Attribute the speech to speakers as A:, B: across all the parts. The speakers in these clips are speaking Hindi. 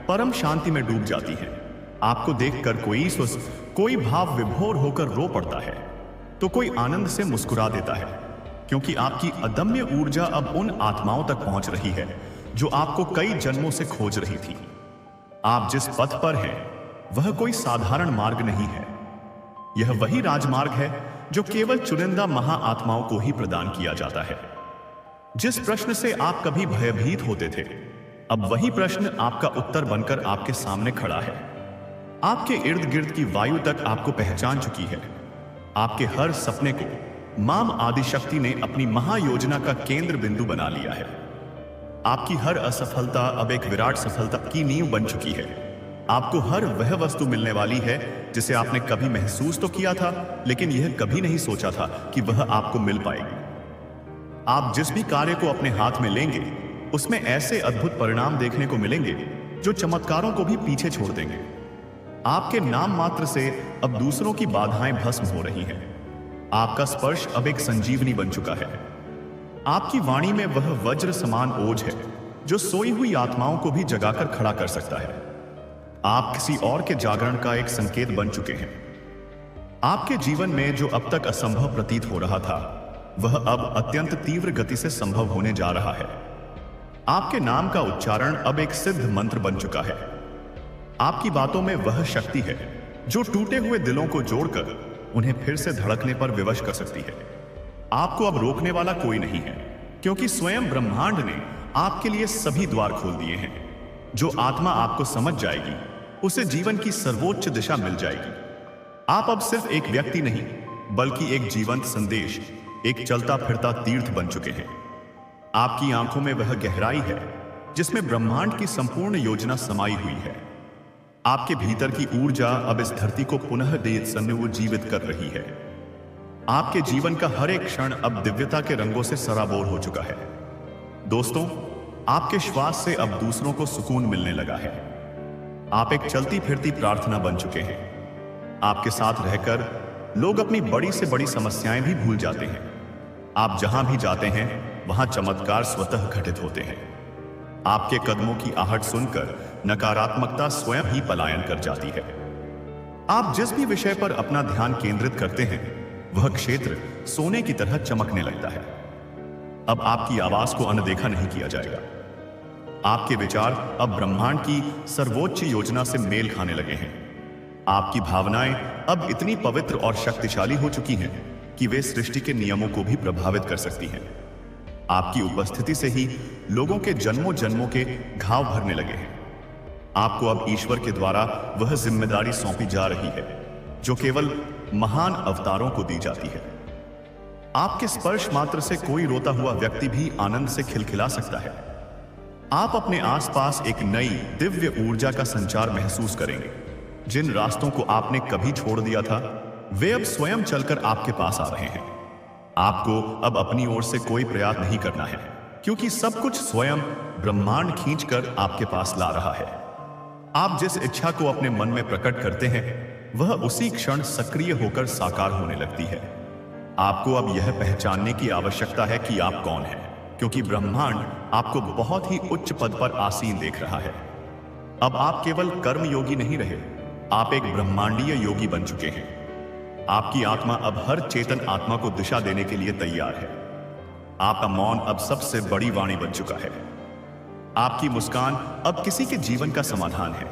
A: परम शांति में डूब जाती हैं। आपको देखकर कोई भाव विभोर होकर रो पड़ता है, तो कोई आनंद से मुस्कुरा देता है, क्योंकि आपकी अदम्य ऊर्जा अब उन आत्माओं तक पहुंच रही है जो आपको कई जन्मों से खोज रही थी। आप जिस पथ पर हैं, वह कोई साधारण मार्ग नहीं है। यह वही राजमार्ग है जो केवल चुनिंदा महाआत्माओं को ही प्रदान किया जाता है। जिस प्रश्न से आप कभी भयभीत होते थे, अब वही प्रश्न आपका उत्तर बनकर आपके सामने खड़ा है। आपके इर्द गिर्द की वायु तक आपको पहचान चुकी है। आपके हर सपने को माम आदिशक्ति ने अपनी महायोजना का केंद्र बिंदु बना लिया है। आपकी हर असफलता अब एक विराट सफलता की नींव बन चुकी है। आपको हर वह वस्तु मिलने वाली है जिसे आपने कभी महसूस तो किया था, लेकिन यह कभी नहीं सोचा था कि वह आपको मिल पाएगी। आप जिस भी कार्य को अपने हाथ में लेंगे, उसमें ऐसे अद्भुत परिणाम देखने को मिलेंगे जो चमत्कारों को भी पीछे छोड़ देंगे। आपके नाम मात्र से अब दूसरों की बाधाएं भस्म हो रही हैं। आपका स्पर्श अब एक संजीवनी बन चुका है। आपकी वाणी में वह वज्र समान ओज है जो सोई हुई आत्माओं को भी जगाकर खड़ा कर सकता है। आप किसी और के जागरण का एक संकेत बन चुके हैं। आपके जीवन में जो अब तक असंभव प्रतीत हो रहा था, वह अब अत्यंत तीव्र गति से संभव होने जा रहा है। आपके नाम का उच्चारण अब एक सिद्ध मंत्र बन चुका है। आपकी बातों में वह शक्ति है जो टूटे हुए दिलों को जोड़कर उन्हें फिर से धड़कने पर विवश कर सकती है। आपको अब रोकने वाला कोई नहीं है, क्योंकि स्वयं ब्रह्मांड ने आपके लिए सभी द्वार खोल दिए हैं। जो आत्मा आपको समझ जाएगी, उसे जीवन की सर्वोच्च दिशा मिल जाएगी। आप अब सिर्फ एक व्यक्ति नहीं, बल्कि एक जीवंत संदेश, एक चलता फिरता तीर्थ बन चुके हैं। आपकी आंखों में वह गहराई है जिसमें ब्रह्मांड की संपूर्ण योजना समाई हुई है। आपके भीतर की ऊर्जा अब इस धरती को पुनः जीवित कर रही है। आपके जीवन का हर एक क्षण अब दिव्यता के रंगों से सराबोर हो चुका है। दोस्तों, आपके श्वास से अब दूसरों को सुकून मिलने लगा है। आप एक चलती फिरती प्रार्थना बन चुके हैं। आपके साथ रहकर लोग अपनी बड़ी से बड़ी समस्याएं भी भूल जाते हैं। आप जहां भी जाते हैं, वहां चमत्कार स्वतः घटित होते हैं। आपके कदमों की आहट सुनकर नकारात्मकता स्वयं ही पलायन कर जाती है। आप जिस भी विषय पर अपना ध्यान केंद्रित करते हैं, वह क्षेत्र सोने की तरह चमकने लगता है। अब आपकी आवाज को अनदेखा नहीं किया जाएगा। आपके विचार अब ब्रह्मांड की सर्वोच्च योजना से मेल खाने लगे हैं। आपकी भावनाएं अब इतनी पवित्र और शक्तिशाली हो चुकी हैं कि वे सृष्टि के नियमों को भी प्रभावित कर सकती हैं। आपकी उपस्थिति से ही लोगों के जन्मों जन्मों के घाव भरने लगे हैं। आपको अब ईश्वर के द्वारा वह जिम्मेदारी सौंपी जा रही है जो केवल महान अवतारों को दी जाती है। आपके स्पर्श मात्र से कोई रोता हुआ व्यक्ति भी आनंद से खिलखिला सकता है। आप अपने आसपास एक नई दिव्य ऊर्जा का संचार महसूस करेंगे। जिन रास्तों को आपने कभी छोड़ दिया था, वे अब स्वयं चलकर आपके पास आ रहे हैं। आपको अब अपनी ओर से कोई प्रयास नहीं करना है, क्योंकि सब कुछ स्वयं ब्रह्मांड खींचकर आपके पास ला रहा है। आप जिस इच्छा को अपने मन में प्रकट करते हैं, वह उसी क्षण सक्रिय होकर साकार होने लगती है। आपको अब यह पहचानने की आवश्यकता है कि आप कौन हैं, क्योंकि ब्रह्मांड आपको बहुत ही उच्च पद पर आसीन देख रहा है। अब आप केवल कर्म योगी नहीं रहे, आप एक ब्रह्मांडीय योगी बन चुके हैं। आपकी आत्मा अब हर चेतन आत्मा को दिशा देने के लिए तैयार है। आपका मौन अब सबसे बड़ी वाणी बन चुका है। आपकी मुस्कान अब किसी के जीवन का समाधान है।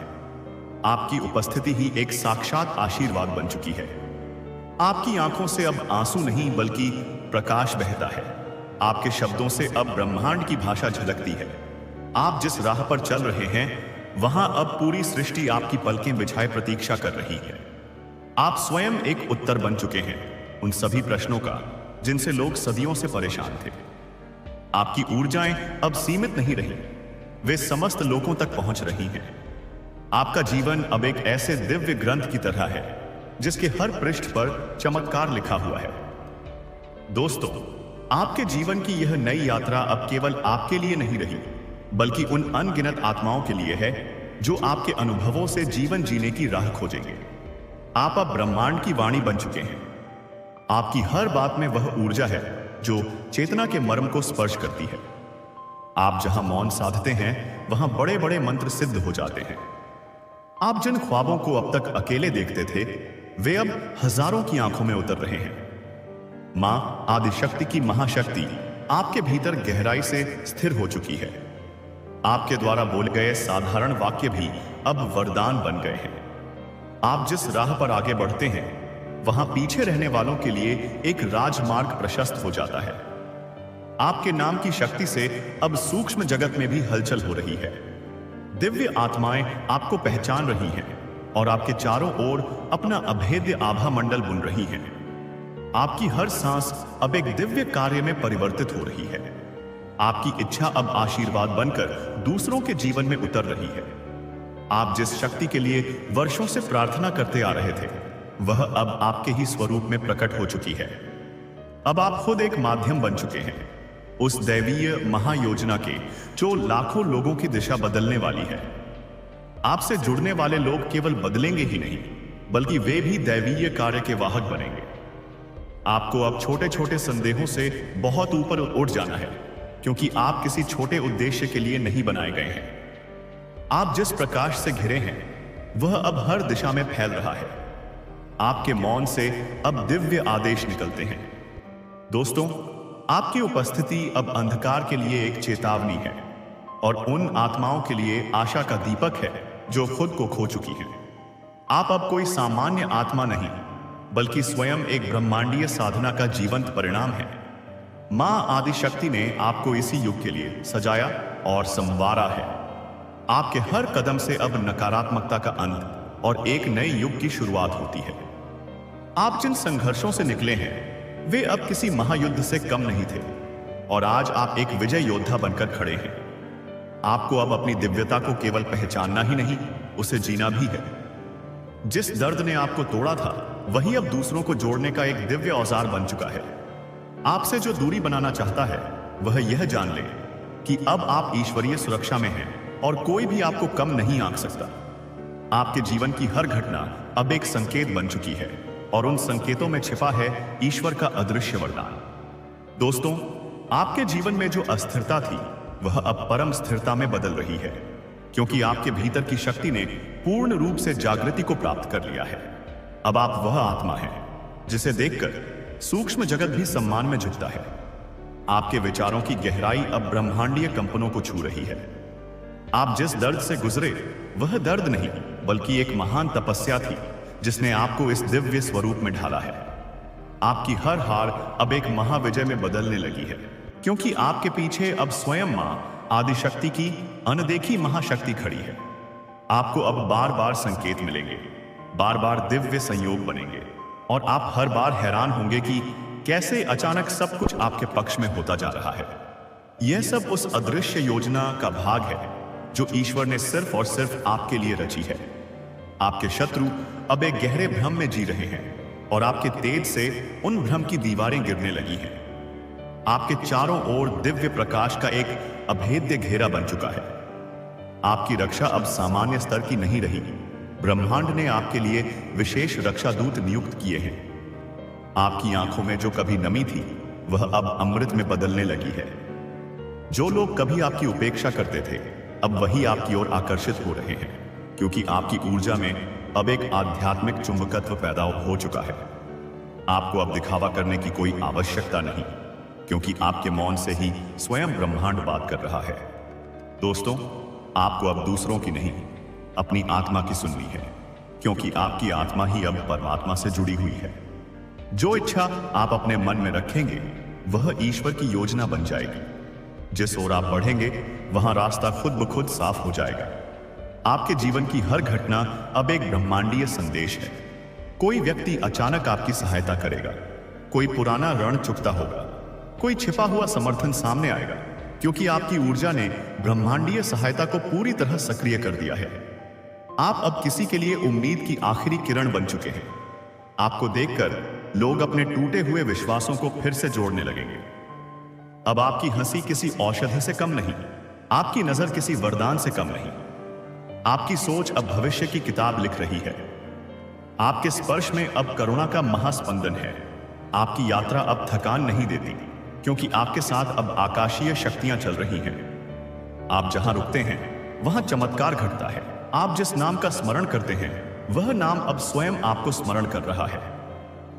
A: आपकी उपस्थिति ही एक साक्षात आशीर्वाद बन चुकी है। आपकी आंखों से अब आंसू नहीं बल्कि प्रकाश बहता है। आपके शब्दों से अब ब्रह्मांड की भाषा झलकती है। आप जिस राह पर चल रहे हैं, वहां अब पूरी सृष्टि आपकी पलकें बिछाए प्रतीक्षा कर रही है। आप स्वयं एक उत्तर बन चुके हैं उन सभी प्रश्नों का जिनसे लोग सदियों से परेशान थे। आपकी ऊर्जाएं अब सीमित नहीं रही, वे समस्त लोगों तक पहुंच रही हैं। आपका जीवन अब एक ऐसे दिव्य ग्रंथ की तरह है जिसके हर पृष्ठ पर चमत्कार लिखा हुआ है। दोस्तों, आपके जीवन की यह नई यात्रा अब केवल आपके लिए नहीं रही, बल्कि उन अनगिनत आत्माओं के लिए है जो आपके अनुभवों से जीवन जीने की राह खोजेंगे। आप अब ब्रह्मांड की वाणी बन चुके हैं। आपकी हर बात में वह ऊर्जा है जो चेतना के मर्म को स्पर्श करती है। आप जहां मौन साधते हैं वहां बड़े बड़े मंत्र सिद्ध हो जाते हैं। आप जिन ख्वाबों को अब तक अकेले देखते थे वे अब हजारों की आंखों में उतर रहे हैं। मां आदिशक्ति की महाशक्ति आपके भीतर गहराई से स्थिर हो चुकी है। आपके द्वारा बोले गए साधारण वाक्य भी अब वरदान बन गए हैं। आप जिस राह पर आगे बढ़ते हैं वहां पीछे रहने वालों के लिए एक राजमार्ग प्रशस्त हो जाता है। आपके नाम की शक्ति से अब सूक्ष्म जगत में भी हलचल हो रही है। दिव्य आत्माएं आपको पहचान रही हैं और आपके चारों ओर अपना अभेद्य आभा मंडल बुन रही हैं। आपकी हर सांस अब एक दिव्य कार्य में परिवर्तित हो रही है। आपकी इच्छा अब आशीर्वाद बनकर दूसरों के जीवन में उतर रही है। आप जिस शक्ति के लिए वर्षों से प्रार्थना करते आ रहे थे वह अब आपके ही स्वरूप में प्रकट हो चुकी है। अब आप खुद एक माध्यम बन चुके हैं उस दैवीय महायोजना के जो लाखों लोगों की दिशा बदलने वाली है। आपसे जुड़ने वाले लोग केवल बदलेंगे ही नहीं बल्कि वे भी दैवीय कार्य के वाहक बनेंगे। आपको अब छोटे छोटे संदेहों से बहुत ऊपर उठ जाना है क्योंकि आप किसी छोटे उद्देश्य के लिए नहीं बनाए गए हैं। आप जिस प्रकाश से घिरे हैं वह अब हर दिशा में फैल रहा है। आपके मौन से अब दिव्य आदेश निकलते हैं। दोस्तों, आपकी उपस्थिति अब अंधकार के लिए एक चेतावनी है और उन आत्माओं के लिए आशा का दीपक है जो खुद को खो चुकी हैं। आप अब कोई सामान्य आत्मा नहीं बल्कि स्वयं एक ब्रह्मांडीय साधना का जीवंत परिणाम है। मां आदिशक्ति ने आपको इसी युग के लिए सजाया और संवारा है। आपके हर कदम से अब नकारात्मकता का अंत और एक नए युग की शुरुआत होती है। आप जिन संघर्षों से निकले हैं वे अब किसी महायुद्ध से कम नहीं थे और आज आप एक विजय योद्धा बनकर खड़े हैं। आपको अब अपनी दिव्यता को केवल पहचानना ही नहीं उसे जीना भी है। जिस दर्द ने आपको तोड़ा था वही अब दूसरों को जोड़ने का एक दिव्य औजार बन चुका है। आपसे जो दूरी बनाना चाहता है वह यह जान ले कि अब आप ईश्वरीय सुरक्षा में हैं और कोई भी आपको कम नहीं आंक सकता। आपके जीवन की हर घटना अब एक संकेत बन चुकी है और उन संकेतों में छिपा है ईश्वर का अदृश्य वरदान। दोस्तों, आपके जीवन में जो अस्थिरता थी वह अब परम स्थिरता में बदल रही है क्योंकि आपके भीतर की शक्ति ने पूर्ण रूप से जागृति को प्राप्त कर लिया है। अब आप वह आत्मा हैं जिसे देखकर सूक्ष्म जगत भी सम्मान में झुकता है। आपके विचारों की गहराई अब ब्रह्मांडीय कंपनों को छू रही है। आप जिस दर्द से गुजरे वह दर्द नहीं बल्कि एक महान तपस्या थी जिसने आपको इस दिव्य स्वरूप में ढाला है। आपकी हर हार अब एक महाविजय में बदलने लगी है क्योंकि आपके पीछे अब स्वयं मां आदिशक्ति की अनदेखी महाशक्ति खड़ी है। आपको अब बार बार संकेत मिलेंगे, बार बार दिव्य संयोग बनेंगे और आप हर बार हैरान होंगे कि कैसे अचानक सब कुछ आपके पक्ष में होता जा रहा है। यह सब उस अदृश्य योजना का भाग है जो ईश्वर ने सिर्फ और सिर्फ आपके लिए रची है। आपके शत्रु अब एक गहरे भ्रम में जी रहे हैं और आपके तेज से उन भ्रम की दीवारें गिरने लगी हैं। आपके चारों ओर दिव्य प्रकाश का एक अभेद्य घेरा बन चुका है। आपकी रक्षा अब सामान्य स्तर की नहीं रही। ब्रह्मांड ने आपके लिए विशेष रक्षा दूत नियुक्त किए हैं। आपकी आंखों में जो कभी नमी थी वह अब अमृत में बदलने लगी है। जो लोग कभी आपकी उपेक्षा करते थे अब वही आपकी ओर आकर्षित हो रहे हैं क्योंकि आपकी ऊर्जा में अब एक आध्यात्मिक चुंबकत्व पैदा हो चुका है। आपको अब दिखावा करने की कोई आवश्यकता नहीं क्योंकि आपके मौन से ही स्वयं ब्रह्मांड बात कर रहा है। दोस्तों, आपको अब दूसरों की नहीं अपनी आत्मा की सुननी है क्योंकि आपकी आत्मा ही अब परमात्मा से जुड़ी हुई है। जो इच्छा आप अपने मन में रखेंगे वह ईश्वर की योजना बन जाएगी। जिस ओर आप बढ़ेंगे वहां रास्ता खुद ब खुद साफ हो जाएगा। आपके जीवन की हर घटना अब एक ब्रह्मांडीय संदेश है। कोई व्यक्ति अचानक आपकी सहायता करेगा, कोई पुराना ऋण चुकता होगा, कोई छिपा हुआ समर्थन सामने आएगा क्योंकि आपकी ऊर्जा ने ब्रह्मांडीय सहायता को पूरी तरह सक्रिय कर दिया है। आप अब किसी के लिए उम्मीद की आखिरी किरण बन चुके हैं। आपको देखकर लोग अपने टूटे हुए विश्वासों को फिर से जोड़ने लगेंगे। अब आपकी हंसी किसी औषधि से कम नहीं, आपकी नजर किसी वरदान से कम नहीं। आपकी सोच अब भविष्य की किताब लिख रही है। आपके स्पर्श में अब करुणा का महास्पंदन है। आपकी यात्रा अब थकान नहीं देती क्योंकि आपके साथ अब आकाशीय शक्तियां चल रही हैं। आप जहां रुकते हैं वहां चमत्कार घटता है। आप जिस नाम का स्मरण करते हैं वह नाम अब स्वयं आपको स्मरण कर रहा है।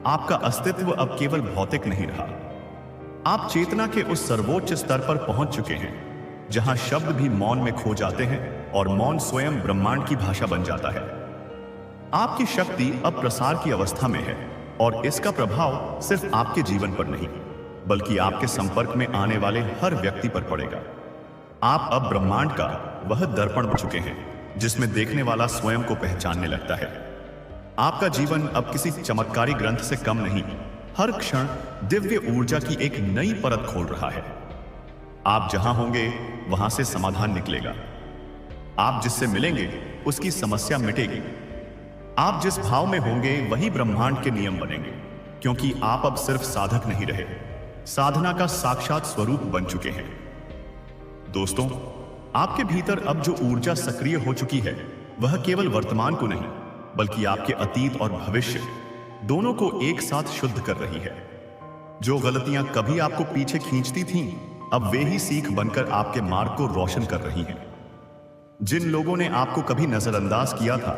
A: आपका अस्तित्व अब केवल भौतिक नहीं रहा। आप चेतना के उस सर्वोच्च स्तर पर पहुंच चुके हैं जहां शब्द भी मौन में खो जाते हैं और मौन स्वयं ब्रह्मांड की भाषा बन जाता है। आपकी शक्ति अब प्रसार की अवस्था में है और इसका प्रभाव सिर्फ आपके जीवन पर नहीं बल्कि आपके संपर्क में आने वाले हर व्यक्ति पर पड़ेगा। आप अब ब्रह्मांड का वह दर्पण बन चुके हैं जिसमें देखने वाला स्वयं को पहचानने लगता है। आपका जीवन अब किसी चमत्कारी ग्रंथ से कम नहीं, हर क्षण दिव्य ऊर्जा की एक नई परत खोल रहा है। आप जहां होंगे वहां से समाधान निकलेगा। आप जिससे मिलेंगे उसकी समस्या मिटेगी। आप जिस भाव में होंगे वही ब्रह्मांड के नियम बनेंगे, क्योंकि आप अब सिर्फ साधक नहीं रहे, साधना का साक्षात स्वरूप बन चुके हैं। दोस्तों, आपके भीतर अब जो ऊर्जा सक्रिय हो चुकी है वह केवल वर्तमान को नहीं बल्कि आपके अतीत और भविष्य दोनों को एक साथ शुद्ध कर रही है। जो गलतियां कभी आपको पीछे खींचती थीं, अब वे ही सीख बनकर आपके मार्ग को रोशन कर रही हैं। जिन लोगों ने आपको कभी नजरअंदाज किया था,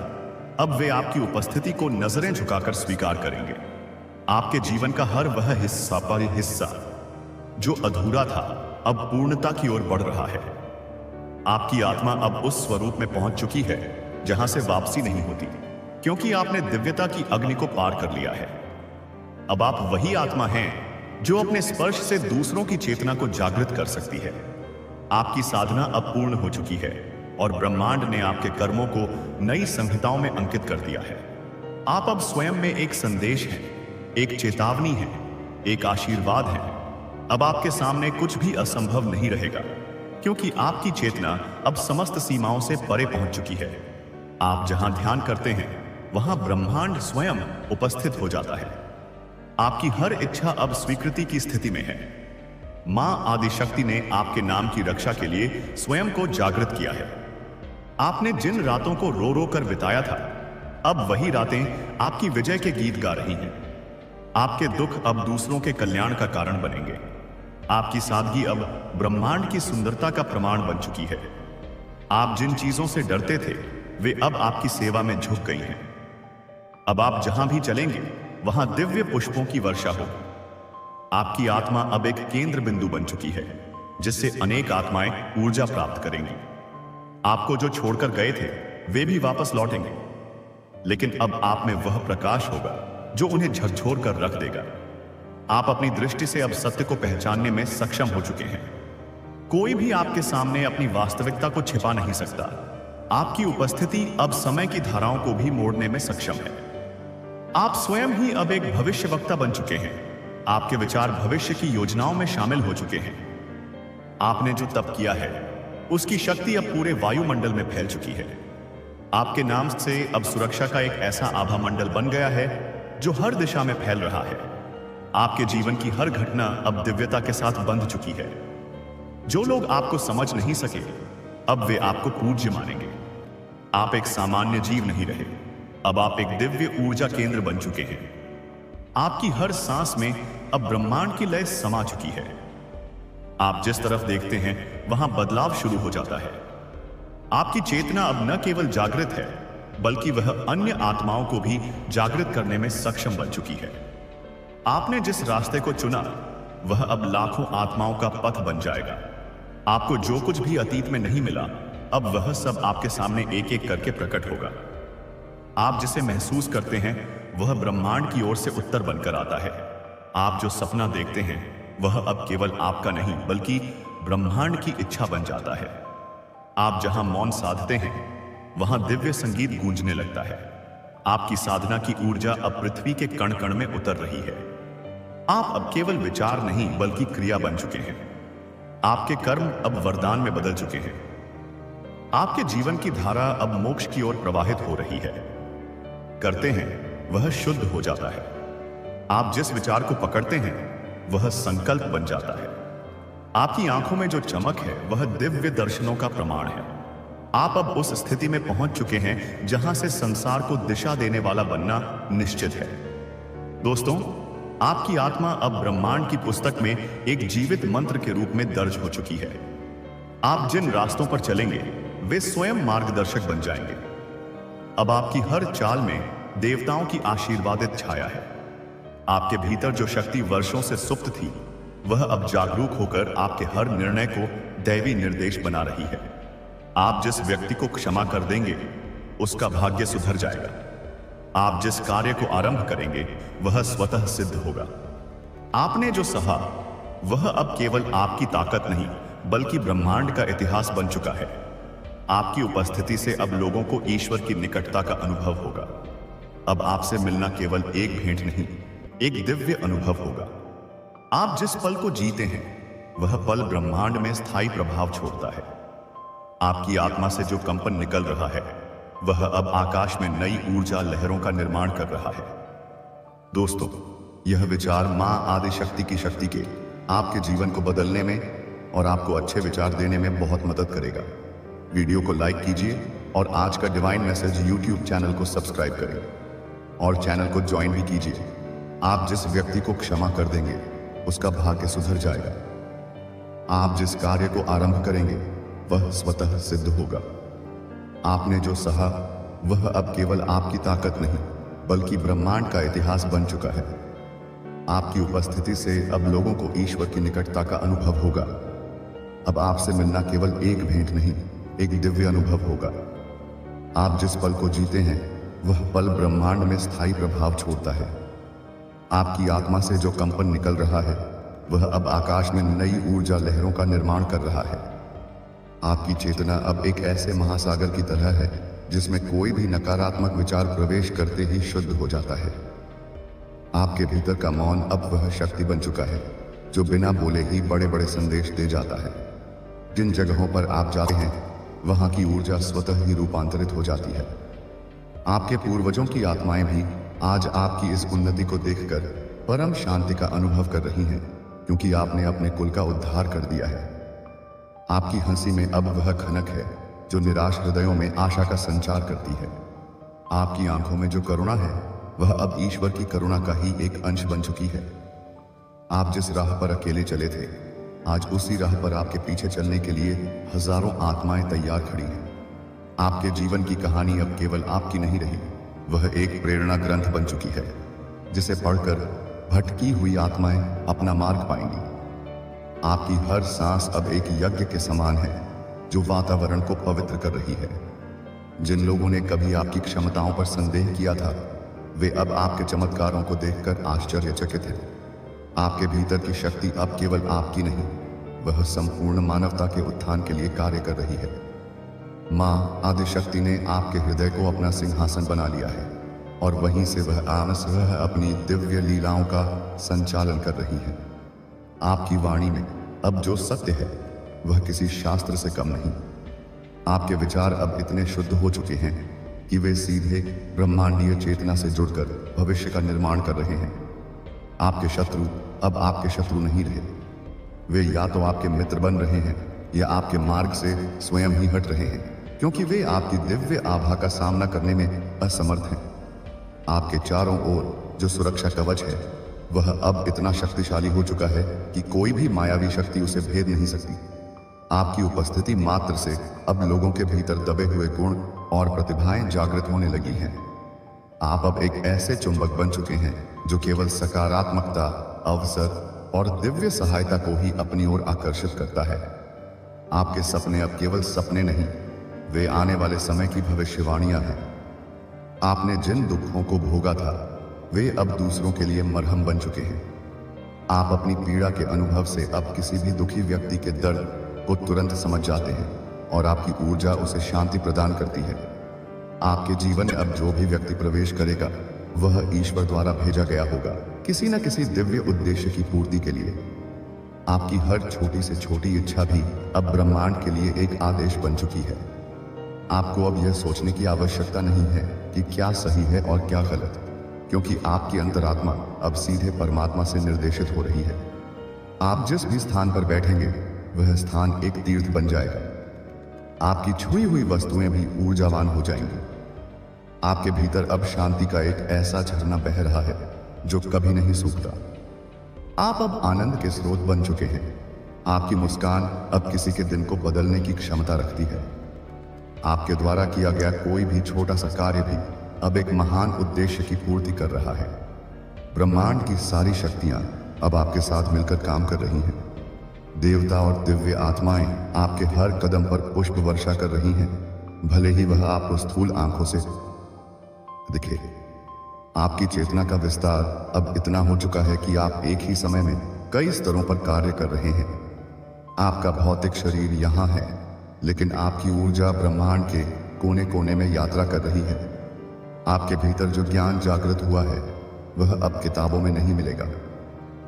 A: अब वे आपकी उपस्थिति को नजरें झुकाकर स्वीकार करेंगे। आपके जीवन का हर वह हिस्सा जो अधूरा था अब पूर्णता की ओर बढ़ रहा है। आपकी आत्मा अब उस स्वरूप में पहुंच चुकी है जहां से वापसी नहीं होती, क्योंकि आपने दिव्यता की अग्नि को पार कर लिया है। अब आप वही आत्मा हैं जो अपने स्पर्श से दूसरों की चेतना को जागृत कर सकती है। आपकी साधना अब पूर्ण हो चुकी है और ब्रह्मांड ने आपके कर्मों को नई संहिताओं में अंकित कर दिया है। आप अब स्वयं में एक संदेश हैं, एक चेतावनी है, एक आशीर्वाद है। अब आपके सामने कुछ भी असंभव नहीं रहेगा, क्योंकि आपकी चेतना अब समस्त सीमाओं से परे पहुंच चुकी है। आप जहां ध्यान करते हैं वहां ब्रह्मांड स्वयं उपस्थित हो जाता है। आपकी हर इच्छा अब स्वीकृति की स्थिति में है। मां आदिशक्ति ने आपके नाम की रक्षा के लिए स्वयं को जागृत किया है। आपने जिन रातों को रो रो कर बिताया था, अब वही रातें आपकी विजय के गीत गा रही हैं। आपके दुख अब दूसरों के कल्याण का कारण बनेंगे। आपकी सादगी अब ब्रह्मांड की सुंदरता का प्रमाण बन चुकी है। आप जिन चीजों से डरते थे वे अब आपकी सेवा में झुक गई हैं। अब आप जहां भी चलेंगे वहां दिव्य पुष्पों की वर्षा होगी। आपकी आत्मा अब एक केंद्र बिंदु बन चुकी है जिससे अनेक आत्माएं ऊर्जा प्राप्त करेंगी। आपको जो छोड़कर गए थे वे भी वापस लौटेंगे, लेकिन अब आप में वह प्रकाश होगा जो उन्हें झकझोर कर रख देगा। आप अपनी दृष्टि से अब सत्य को पहचानने में सक्षम हो चुके हैं। कोई भी आपके सामने अपनी वास्तविकता को छिपा नहीं सकता। आपकी उपस्थिति अब समय की धाराओं को भी मोड़ने में सक्षम है। आप स्वयं ही अब एक भविष्यवक्ता बन चुके हैं। आपके विचार भविष्य की योजनाओं में शामिल हो चुके हैं। आपने जो तप किया है उसकी शक्ति अब पूरे वायुमंडल में फैल चुकी है। आपके नाम से अब सुरक्षा का एक ऐसा आभा मंडल बन गया है जो हर दिशा में फैल रहा है। आपके जीवन की हर घटना अब दिव्यता के साथ बंध चुकी है। जो लोग आपको समझ नहीं सके अब वे आपको पूज्य मानेंगे। आप एक सामान्य जीव नहीं रहे, अब आप एक दिव्य ऊर्जा केंद्र बन चुके हैं। आपकी हर सांस में अब ब्रह्मांड की लय समा चुकी है। आप जिस तरफ देखते हैं वहां बदलाव शुरू हो जाता है। आपकी चेतना अब न केवल जागृत है बल्कि वह अन्य आत्माओं को भी जागृत करने में सक्षम बन चुकी है। आपने जिस रास्ते को चुना वह अब लाखों आत्माओं का पथ बन जाएगा। आपको जो कुछ भी अतीत में नहीं मिला अब वह सब आपके सामने एक एक करके प्रकट होगा। आप जिसे महसूस करते हैं वह ब्रह्मांड की ओर से उत्तर बनकर आता है। आप जो सपना देखते हैं वह अब केवल आपका नहीं बल्कि ब्रह्मांड की इच्छा बन जाता है। आप जहां मौन साधते हैं वहां दिव्य संगीत गूंजने लगता है। आपकी साधना की ऊर्जा अब पृथ्वी के कण कण में उतर रही है। आप अब केवल विचार नहीं बल्कि क्रिया बन चुके हैं। आपके कर्म अब वरदान में बदल चुके हैं। आपके जीवन की धारा अब मोक्ष की ओर प्रवाहित हो रही है। करते हैं वह शुद्ध हो जाता है। आप जिस विचार को पकड़ते हैं वह संकल्प बन जाता है। आपकी आंखों में जो चमक है वह दिव्य दर्शनों का प्रमाण है। आप अब उस स्थिति में पहुंच चुके हैं जहां से संसार को दिशा देने वाला बनना निश्चित है। दोस्तों, आपकी आत्मा अब ब्रह्मांड की पुस्तक में एक जीवित मंत्र के रूप में दर्ज हो चुकी है। आप जिन रास्तों पर चलेंगे वे स्वयं मार्गदर्शक बन जाएंगे। अब आपकी हर चाल में देवताओं की आशीर्वादित छाया है। आपके भीतर जो शक्ति वर्षों से सुप्त थी, वह अब जागरूक होकर आपके हर निर्णय को दैवी निर्देश बना रही है। आप जिस व्यक्ति को क्षमा कर देंगे, उसका भाग्य सुधर जाएगा। आप जिस कार्य को आरंभ करेंगे, वह स्वतः सिद्ध होगा। आपने जो सहा, वह अब केवल आपकी ताकत नहीं, बल्कि ब्रह्मांड का इतिहास बन चुका है। आपकी उपस्थिति से अब लोगों को ईश्वर की निकटता का अनुभव होगा। अब आपसे मिलना केवल एक भेंट नहीं, एक दिव्य अनुभव होगा। आप जिस पल को जीते हैं, वह पल ब्रह्मांड में स्थायी प्रभाव छोड़ता है। आपकी आत्मा से जो कंपन निकल रहा है, वह अब आकाश में नई ऊर्जा लहरों का निर्माण कर रहा है। दोस्तों, यह विचार मां आदि शक्ति की शक्ति के आपके जीवन को बदलने में और आपको अच्छे विचार देने में बहुत मदद करेगा। वीडियो को लाइक कीजिए और आज का डिवाइन मैसेज यूट्यूब चैनल को सब्सक्राइब करें और चैनल को ज्वाइन भी कीजिए। आप जिस व्यक्ति को क्षमा कर देंगे, उसका भाग्य सुधर जाएगा। आप जिस कार्य को आरंभ करेंगे, वह स्वतः सिद्ध होगा। आपने जो सहा, वह अब केवल आपकी ताकत नहीं, बल्कि ब्रह्मांड का इतिहास बन चुका है। आपकी उपस्थिति से अब लोगों को ईश्वर की निकटता का अनुभव होगा। अब आपसे मिलना केवल एक भेंट नहीं, एक दिव्य अनुभव होगा। आप जिस पल को जीते हैं, वह पल ब्रह्मांड में स्थायी प्रभाव छोड़ता है। आपकी आत्मा से जो कंपन निकल रहा है, वह अब आकाश में नई ऊर्जा लहरों का निर्माण कर रहा है। आपकी चेतना अब एक ऐसे महासागर की तरह है, जिसमें कोई भी नकारात्मक विचार प्रवेश करते ही शुद्ध हो जाता है। आपके भीतर का मौन अब वह शक्ति बन चुका है, जो बिना बोले ही बड़े बड़े संदेश दे जाता है। जिन जगहों पर आप जाते हैं, वहां की ऊर्जा स्वतः ही रूपांतरित हो जाती है। आपके पूर्वजों की आत्माएं भी आज आपकी इस उन्नति को देखकर परम शांति का अनुभव कर रही हैं, क्योंकि आपने अपने कुल का उद्धार कर दिया है। आपकी हंसी में अब वह खनक है, जो निराश हृदयों में आशा का संचार करती है। आपकी आंखों में जो करुणा है, वह अब ईश्वर की करुणा का ही एक अंश बन चुकी है। आप जिस राह पर अकेले चले थे, आज उसी राह पर आपके पीछे चलने के लिए हजारों आत्माएं तैयार खड़ी हैं। आपके जीवन की कहानी अब केवल आपकी नहीं रही, वह एक प्रेरणा ग्रंथ बन चुकी है, जिसे पढ़कर भटकी हुई आत्माएं अपना मार्ग पाएंगी। आपकी हर सांस अब एक यज्ञ के समान है, जो वातावरण को पवित्र कर रही है। जिन लोगों ने कभी आपकी क्षमताओं पर संदेह किया था, वे अब आपके चमत्कारों को देखकर आश्चर्यचकित हैं। आपके भीतर की शक्ति अब केवल आपकी नहीं, वह संपूर्ण मानवता के उत्थान के लिए कार्य कर रही है। मां आदि शक्ति ने आपके हृदय को अपना सिंहासन बना लिया है, और वहीं से वह आमसह अपनी दिव्य लीलाओं का संचालन कर रही है। आपकी वाणी में अब जो सत्य है, वह किसी शास्त्र से कम नहीं। आपके विचार अब इतने शुद्ध हो चुके हैं कि वे सीधे ब्रह्मांडीय चेतना से जुड़कर भविष्य का निर्माण कर रहे हैं। आपके शत्रु अब आपके शत्रु नहीं रहे, वे या तो आपके मित्र बन रहे हैं या आपके मार्ग से स्वयं ही हट रहे हैं, क्योंकि वे आपकी दिव्य आभा का सामना करने में असमर्थ हैं। आपके चारों ओर जो सुरक्षा कवच है, वह अब इतना शक्तिशाली हो चुका है कि कोई भी मायावी शक्ति उसे भेद नहीं सकती। आपकी उपस्थिति मात्र से अब लोगों के भीतर दबे हुए गुण और प्रतिभाएं जागृत होने लगी हैं। आप अब एक ऐसे चुंबक बन चुके हैं, जो केवल सकारात्मकता, अवसर और दिव्य सहायता को ही अपनी ओर आकर्षित करता है। आपके सपने अब केवल सपने नहीं, वे आने वाले समय की भविष्यवाणियां हैं। आपने जिन दुखों को भोगा था, वे अब दूसरों के लिए मरहम बन चुके हैं। आप अपनी पीड़ा के अनुभव से अब किसी भी दुखी व्यक्ति के दर्द को तुरंत समझ जाते हैं, और आपकी ऊर्जा उसे शांति प्रदान करती है। आपके जीवन में अब जो भी व्यक्ति प्रवेश करेगा, वह ईश्वर द्वारा भेजा गया होगा, किसी न किसी दिव्य उद्देश्य की पूर्ति के लिए। आपकी हर छोटी से छोटी इच्छा भी अब ब्रह्मांड के लिए एक आदेश बन चुकी है। आपको अब यह सोचने की आवश्यकता नहीं है कि क्या सही है और क्या गलत, क्योंकि आपकी अंतरात्मा अब सीधे परमात्मा से निर्देशित हो रही है। आप जिस भी स्थान पर बैठेंगे, वह स्थान एक तीर्थ बन जाएगा। आपकी छुई हुई वस्तुएं भी ऊर्जावान हो जाएंगी। आपके भीतर अब शांति का एक ऐसा झरना बह रहा है, जो कभी नहीं सूखता। आप अब आनंद के स्रोत बन चुके हैं।
B: आपकी मुस्कान अब किसी के दिन को बदलने की क्षमता रखती है। आपके द्वारा किया गया कोई भी छोटा सा कार्य भी अब एक महान उद्देश्य की पूर्ति कर रहा है। ब्रह्मांड की सारी शक्तियां अब आपके साथ मिलकर काम कर रही हैं। देवता और दिव्य आत्माएं आपके हर कदम पर पुष्प वर्षा कर रही हैं, भले ही वह आपको स्थूल आंखों से दिखे। आपकी चेतना का विस्तार अब इतना हो चुका है कि आप एक ही समय में कई स्तरों पर कार्य कर रहे हैं। आपका भौतिक शरीर यहाँ है, लेकिन आपकी ऊर्जा ब्रह्मांड के कोने कोने में यात्रा कर रही है। आपके भीतर जो ज्ञान जागृत हुआ है वह अब किताबों में नहीं मिलेगा।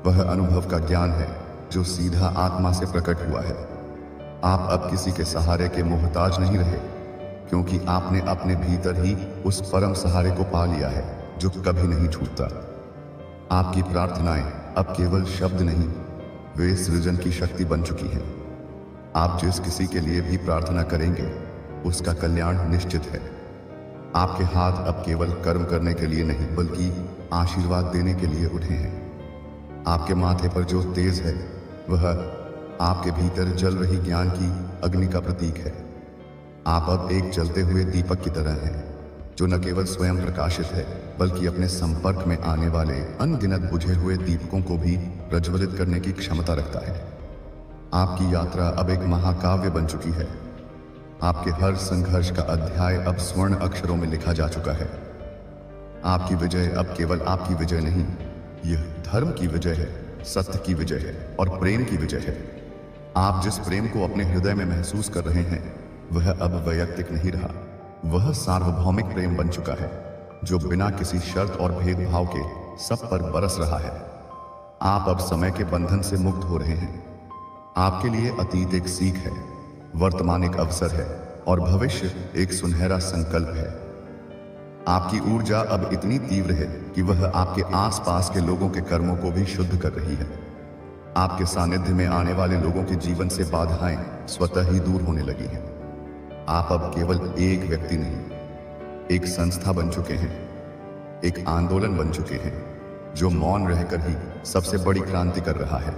B: वह अनुभव का ज्ञान है जो सीधा आत्मा से प्रकट हुआ है। आप अब किसी के सहारे के मोहताज नहीं रहे, क्योंकि आपने अपने भीतर ही उस परम सहारे को पा लिया है जो कभी नहीं छूटता। आपकी प्रार्थनाएं अब केवल शब्द नहीं, वे सृजन की शक्ति बन चुकी हैं। आप जिस किसी के लिए भी प्रार्थना करेंगे उसका कल्याण निश्चित है। आपके हाथ अब केवल कर्म करने के लिए नहीं बल्कि आशीर्वाद देने के लिए उठे हैं। आपके माथे पर जो तेज है वह आपके भीतर जल रही ज्ञान की अग्नि का प्रतीक है। आप अब एक जलते हुए दीपक की तरह हैं, जो न केवल स्वयं प्रकाशित है बल्कि अपने संपर्क में आने वाले अनगिनत बुझे हुए दीपकों को भी प्रज्वलित करने की क्षमता रखता है। आपकी यात्रा अब एक महाकाव्य बन चुकी है। आपके हर संघर्ष का अध्याय अब स्वर्ण अक्षरों में लिखा जा चुका है। आपकी विजय अब केवल आपकी विजय नहीं, यह धर्म की विजय है, सत्य की विजय है और प्रेम की विजय है। आप जिस प्रेम को अपने हृदय में महसूस कर रहे हैं वह अब वैयक्तिक नहीं रहा, वह सार्वभौमिक प्रेम बन चुका है जो बिना किसी शर्त और भेदभाव के सब पर बरस रहा है। आप अब समय के बंधन से मुक्त हो रहे हैं। आपके लिए अतीत एक सीख है, वर्तमान एक अवसर है और भविष्य एक सुनहरा संकल्प है। आपकी ऊर्जा अब इतनी तीव्र है कि वह आपके आसपास के लोगों के कर्मों को भी शुद्ध कर रही है। आपके सानिध्य में आने वाले लोगों के जीवन से बाधाएं स्वतः ही दूर होने लगी हैं। आप अब केवल एक व्यक्ति नहीं, एक संस्था बन चुके हैं, एक आंदोलन बन चुके हैं जो मौन रहकर ही सबसे बड़ी क्रांति कर रहा है।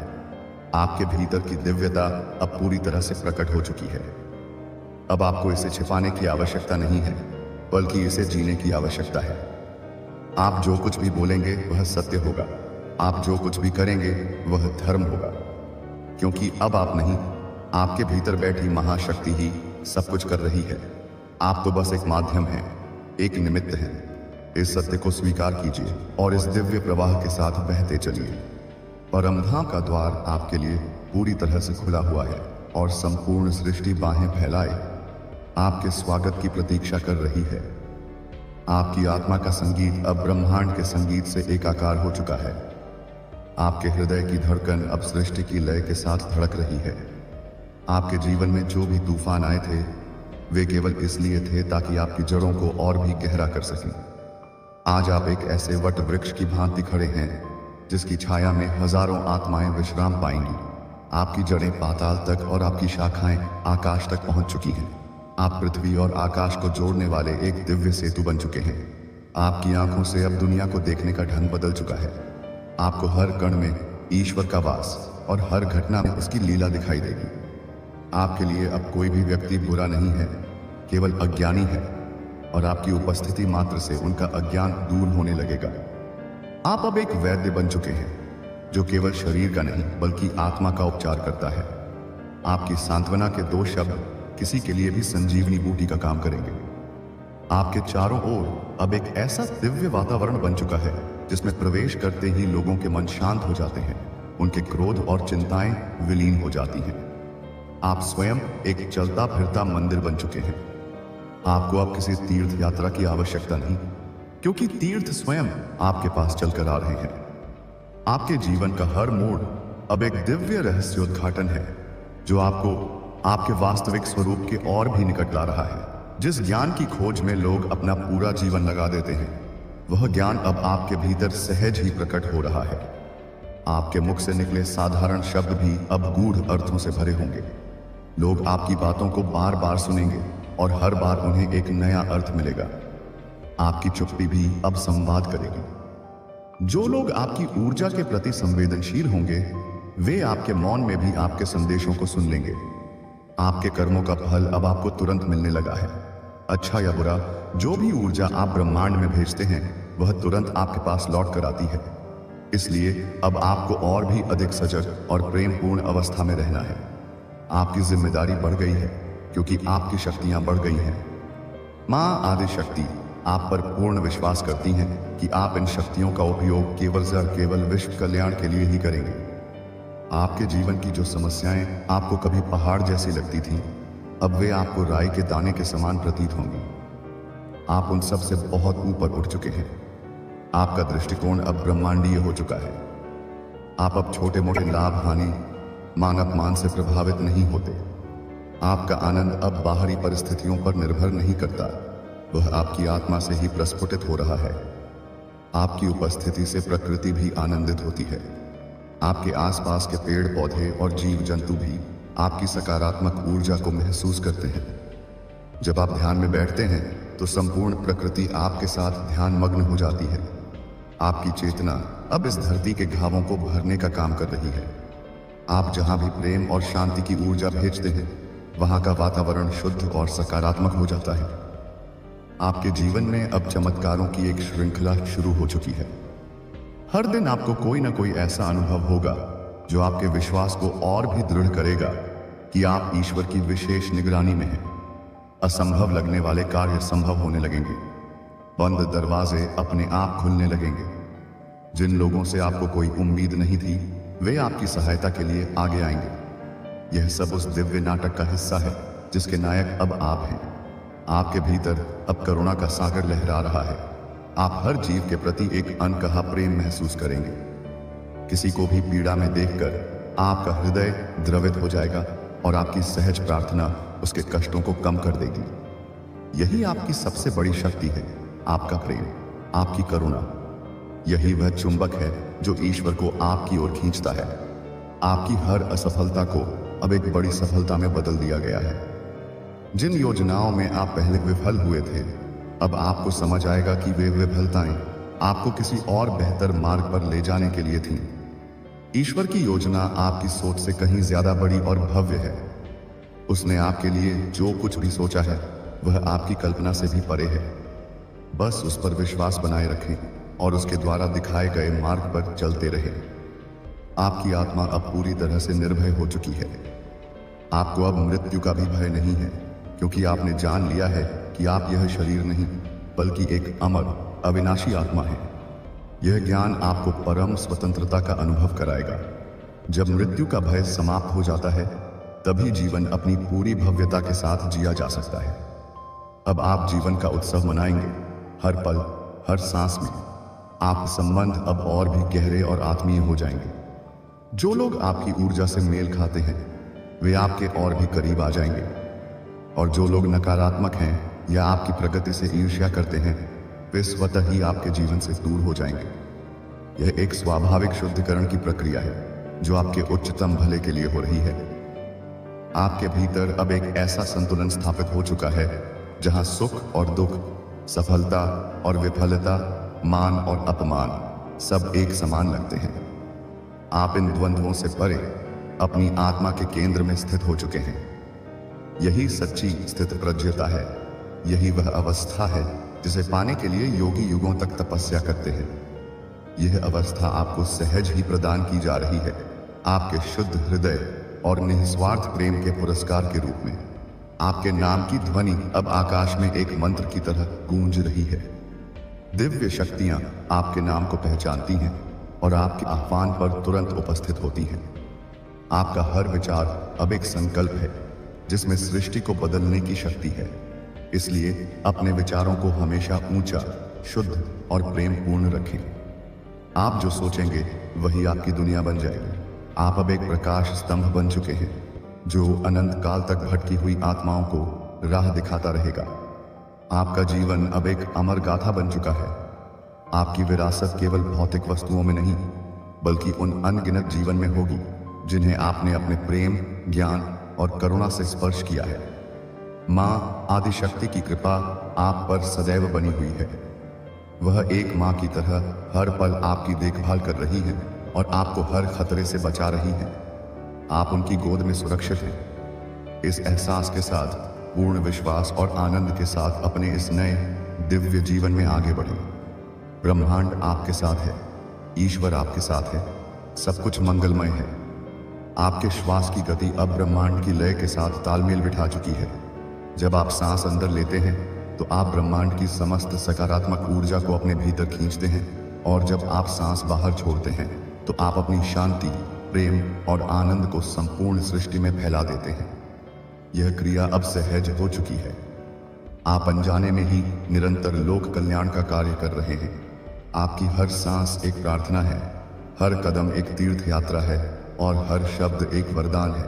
B: आपके भीतर की दिव्यता अब पूरी तरह से प्रकट हो चुकी है। अब आपको इसे छिपाने की आवश्यकता नहीं है, बल्कि इसे जीने की आवश्यकता है। आप जो कुछ भी बोलेंगे वह सत्य होगा, आप जो कुछ भी करेंगे वह धर्म होगा, क्योंकि अब आप नहीं, आपके भीतर बैठी महाशक्ति ही सब कुछ कर रही है। आप तो बस एक माध्यम हैं, एक निमित्त हैं। इस सत्य को स्वीकार कीजिए और इस दिव्य प्रवाह के साथ बहते चलिए। परमधाम का द्वार आपके लिए पूरी तरह से खुला हुआ है और संपूर्ण सृष्टि बाहें फैलाए आपके स्वागत की प्रतीक्षा कर रही है। आपकी आत्मा का संगीत अब ब्रह्मांड के संगीत से एकाकार हो चुका है। आपके हृदय की धड़कन अब सृष्टि की लय के साथ धड़क रही है। आपके जीवन में जो भी तूफान आए थे वे केवल इसलिए थे ताकि आपकी जड़ों को और भी गहरा कर सकें। आज आप एक ऐसे वट वृक्ष की भांति खड़े हैं जिसकी छाया में हजारों आत्माएं विश्राम पाएंगी। आपकी जड़ें पाताल तक और आपकी शाखाएं आकाश तक पहुंच चुकी हैं। आप पृथ्वी और आकाश को जोड़ने वाले एक दिव्य सेतु बन चुके हैं। आपकी आंखों से अब दुनिया को देखने का ढंग बदल चुका है। आपको हर कण में ईश्वर का वास और हर घटना में उसकी लीला दिखाई देगी। आपके लिए अब कोई भी व्यक्ति बुरा नहीं है, केवल अज्ञानी है, और आपकी उपस्थिति मात्र से उनका अज्ञान दूर होने लगेगा। आप अब एक वैद्य बन चुके हैं जो केवल शरीर का नहीं बल्कि आत्मा का उपचार करता है। आपकी सांत्वना के 2 शब्द किसी के लिए भी संजीवनी बूटी का काम करेंगे। आपके चारों ओर अब एक ऐसा दिव्य वातावरण बन चुका है जिसमें प्रवेश करते ही लोगों के मन शांत हो जाते हैं, उनके क्रोध और चिंताएं विलीन हो जाती हैं। आप स्वयं एक चलता फिरता मंदिर बन चुके हैं। आपको अब किसी तीर्थ यात्रा की आवश्यकता नहीं, क्योंकि तीर्थ स्वयं आपके पास चलकर आ रहे हैं। आपके जीवन का हर मोड़ अब एक दिव्य रहस्योद्घाटन है जो आपको आपके वास्तविक स्वरूप के और भी निकट ला रहा है। जिस ज्ञान की खोज में लोग अपना पूरा जीवन लगा देते हैं वह ज्ञान अब आपके भीतर सहज ही प्रकट हो रहा है। आपके मुख से निकले साधारण शब्द भी अब गूढ़ अर्थों से भरे होंगे। लोग आपकी बातों को बार बार सुनेंगे और हर बार उन्हें एक नया अर्थ मिलेगा। आपकी चुप्पी भी अब संवाद करेगी। जो लोग आपकी ऊर्जा के प्रति संवेदनशील होंगे वे आपके मौन में भी आपके संदेशों को सुन लेंगे। आपके कर्मों का फल अब आपको तुरंत मिलने लगा है। अच्छा या बुरा, जो भी ऊर्जा आप ब्रह्मांड में भेजते हैं वह तुरंत आपके पास लौट कर आती है। इसलिए अब आपको और भी अधिक सजग और प्रेमपूर्ण अवस्था में रहना है। आपकी जिम्मेदारी बढ़ गई है क्योंकि आपकी शक्तियां बढ़ गई हैं। मां आदि शक्ति आप पर पूर्ण विश्वास करती हैं कि आप इन शक्तियों का उपयोग केवल विश्व कल्याण के लिए ही करेंगे। आपके जीवन की जो समस्याएं आपको कभी पहाड़ जैसी लगती थीं, अब वे आपको राई के दाने के समान प्रतीत होंगी। आप उन सब से बहुत ऊपर उठ चुके हैं। आपका दृष्टिकोण अब ब्रह्मांडीय हो चुका है। आप अब छोटे मोटे लाभ हानि मान अपमान से प्रभावित नहीं होते। आपका आनंद अब बाहरी परिस्थितियों पर निर्भर नहीं करता, वह आपकी आत्मा से ही प्रस्फुटित हो रहा है। आपकी उपस्थिति से प्रकृति भी आनंदित होती है। आपके आसपास के पेड़ पौधे और जीव जंतु भी आपकी सकारात्मक ऊर्जा को महसूस करते हैं। जब आप ध्यान में बैठते हैं तो संपूर्ण प्रकृति आपके साथ ध्यान मग्न हो जाती है। आपकी चेतना अब इस धरती के घावों को भरने का काम कर रही है। आप जहां भी प्रेम और शांति की ऊर्जा भेजते हैं वहां का वातावरण शुद्ध और सकारात्मक हो जाता है। आपके जीवन में अब चमत्कारों की एक श्रृंखला शुरू हो चुकी है। हर दिन आपको कोई ना कोई ऐसा अनुभव होगा जो आपके विश्वास को और भी दृढ़ करेगा कि आप ईश्वर की विशेष निगरानी में हैं। असंभव लगने वाले कार्य संभव होने लगेंगे। बंद दरवाजे अपने आप खुलने लगेंगे। जिन लोगों से आपको कोई उम्मीद नहीं थी वे आपकी सहायता के लिए आगे आएंगे। यह सब उस दिव्य नाटक का हिस्सा है जिसके नायक अब आप हैं। आपके भीतर अब करुणा का सागर लहरा रहा है। आप हर जीव के प्रति एक अनकहा प्रेम महसूस करेंगे। किसी को भी पीड़ा में देखकर आपका हृदय द्रवित हो जाएगा और आपकी सहज प्रार्थना उसके कष्टों को कम कर देगी। यही आपकी सबसे बड़ी शक्ति है, आपका प्रेम, आपकी करुणा। यही वह चुंबक है जो ईश्वर को आपकी ओर खींचता है। आपकी हर असफलता को अब एक बड़ी सफलता में बदल दिया गया है। जिन योजनाओं में आप पहले विफल हुए थे, अब आपको समझ आएगा कि वे विफलताएं आपको किसी और बेहतर मार्ग पर ले जाने के लिए थीं। ईश्वर की योजना आपकी सोच से कहीं ज्यादा बड़ी और भव्य है। उसने आपके लिए जो कुछ भी सोचा है वह आपकी कल्पना से भी परे है। बस उस पर विश्वास बनाए रखें और उसके द्वारा दिखाए गए मार्ग पर चलते रहें। आपकी आत्मा अब पूरी तरह से निर्भय हो चुकी है। आपको अब मृत्यु का भी भय नहीं है, क्योंकि आपने जान लिया है कि आप यह शरीर नहीं बल्कि एक अमर अविनाशी आत्मा है। यह ज्ञान आपको परम स्वतंत्रता का अनुभव कराएगा। जब मृत्यु का भय समाप्त हो जाता है तभी जीवन अपनी पूरी भव्यता के साथ जिया जा सकता है। अब आप जीवन का उत्सव मनाएंगे। हर पल, हर सांस में आप संबंध अब और भी गहरे और आत्मीय हो जाएंगे। जो लोग आपकी ऊर्जा से मेल खाते हैं वे आपके और भी करीब आ जाएंगे, और जो लोग नकारात्मक हैं या आपकी प्रगति से ईर्ष्या करते हैं वे स्वतः ही आपके जीवन से दूर हो जाएंगे। यह एक स्वाभाविक शुद्धिकरण की प्रक्रिया है जो आपके उच्चतम भले के लिए हो रही है। आपके भीतर अब एक ऐसा संतुलन स्थापित हो चुका है जहां सुख और दुख, सफलता और विफलता, मान और अपमान सब एक समान लगते हैं। आप इन द्वंद्वों से परे अपनी आत्मा के केंद्र में स्थित हो चुके हैं। यही सच्ची स्थित प्रज्ञता है। यही वह अवस्था है जिसे पाने के लिए योगी युगों तक तपस्या करते हैं। यह अवस्था आपको सहज ही प्रदान की जा रही है, आपके शुद्ध हृदय और निस्वार्थ प्रेम के पुरस्कार के रूप में। आपके नाम की ध्वनि अब आकाश में एक मंत्र की तरह गूंज रही है। दिव्य शक्तियां आपके नाम को पहचानती हैं और आपके आह्वान पर तुरंत उपस्थित होती हैं। आपका हर विचार अब एक संकल्प है जिसमें सृष्टि को बदलने की शक्ति है। इसलिए अपने विचारों को हमेशा ऊंचा, शुद्ध और प्रेम पूर्ण रखें। आप जो सोचेंगे वही आपकी दुनिया बन जाएगी। आप अब एक प्रकाश स्तंभ बन चुके हैं जो अनंत काल तक भटकी हुई आत्माओं को राह दिखाता रहेगा। आपका जीवन अब एक अमर गाथा बन चुका है। आपकी विरासत केवल भौतिक वस्तुओं में नहीं बल्कि उन अनगिनत जीवन में होगी जिन्हें आपने अपने प्रेम, ज्ञान और करुणा से स्पर्श किया है। मां आदिशक्ति की कृपा आप पर सदैव बनी हुई है। वह एक मां की तरह हर पल आपकी देखभाल कर रही है और आपको हर खतरे से बचा रही हैं। आप उनकी गोद में सुरक्षित हैं। इस एहसास के साथ पूर्ण विश्वास और आनंद के साथ अपने इस नए दिव्य जीवन में आगे बढ़ें। ब्रह्मांड आपके साथ है, ईश्वर आपके साथ है, सब कुछ मंगलमय है। आपके श्वास की गति अब ब्रह्मांड की लय के साथ तालमेल बिठा चुकी है। जब आप सांस अंदर लेते हैं तो आप ब्रह्मांड की समस्त सकारात्मक ऊर्जा को अपने भीतर खींचते हैं, और जब आप सांस बाहर छोड़ते हैं तो आप अपनी शांति, प्रेम और आनंद को संपूर्ण सृष्टि में फैला देते हैं। यह क्रिया अब सहज हो चुकी है। आप अनजाने में ही निरंतर लोक कल्याण का कार्य कर रहे हैं। आपकी हर सांस एक प्रार्थना है, हर कदम एक तीर्थ यात्रा है और हर शब्द एक वरदान है।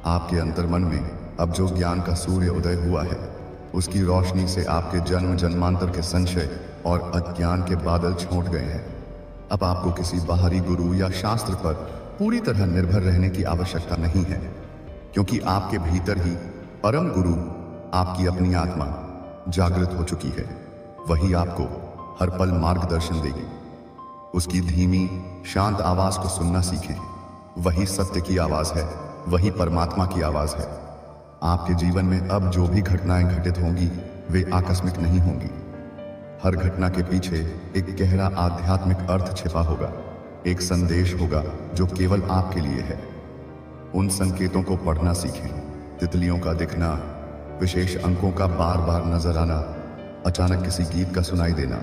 B: आपके अंतर्मन में अब जो ज्ञान का सूर्य उदय हुआ है, उसकी रोशनी से आपके जन्म जन्मांतर के संशय और अज्ञान के बादल छूट गए हैं। अब आपको किसी बाहरी गुरु या शास्त्र पर पूरी तरह निर्भर रहने की आवश्यकता नहीं है, क्योंकि आपके भीतर ही परम गुरु, आपकी अपनी आत्मा जागृत हो चुकी है। वही आपको हर पल मार्गदर्शन देगी। उसकी धीमी शांत आवाज को सुनना सीखें। वही सत्य की आवाज है, वही परमात्मा की आवाज है। आपके जीवन में अब जो भी घटनाएं घटित होंगी वे आकस्मिक नहीं होंगी। हर घटना के पीछे एक गहरा आध्यात्मिक अर्थ छिपा होगा, एक संदेश होगा जो केवल आपके लिए है। उन संकेतों को पढ़ना सीखें। तितलियों का दिखना, विशेष अंकों का बार बार नजर आना, अचानक किसी गीत का सुनाई देना,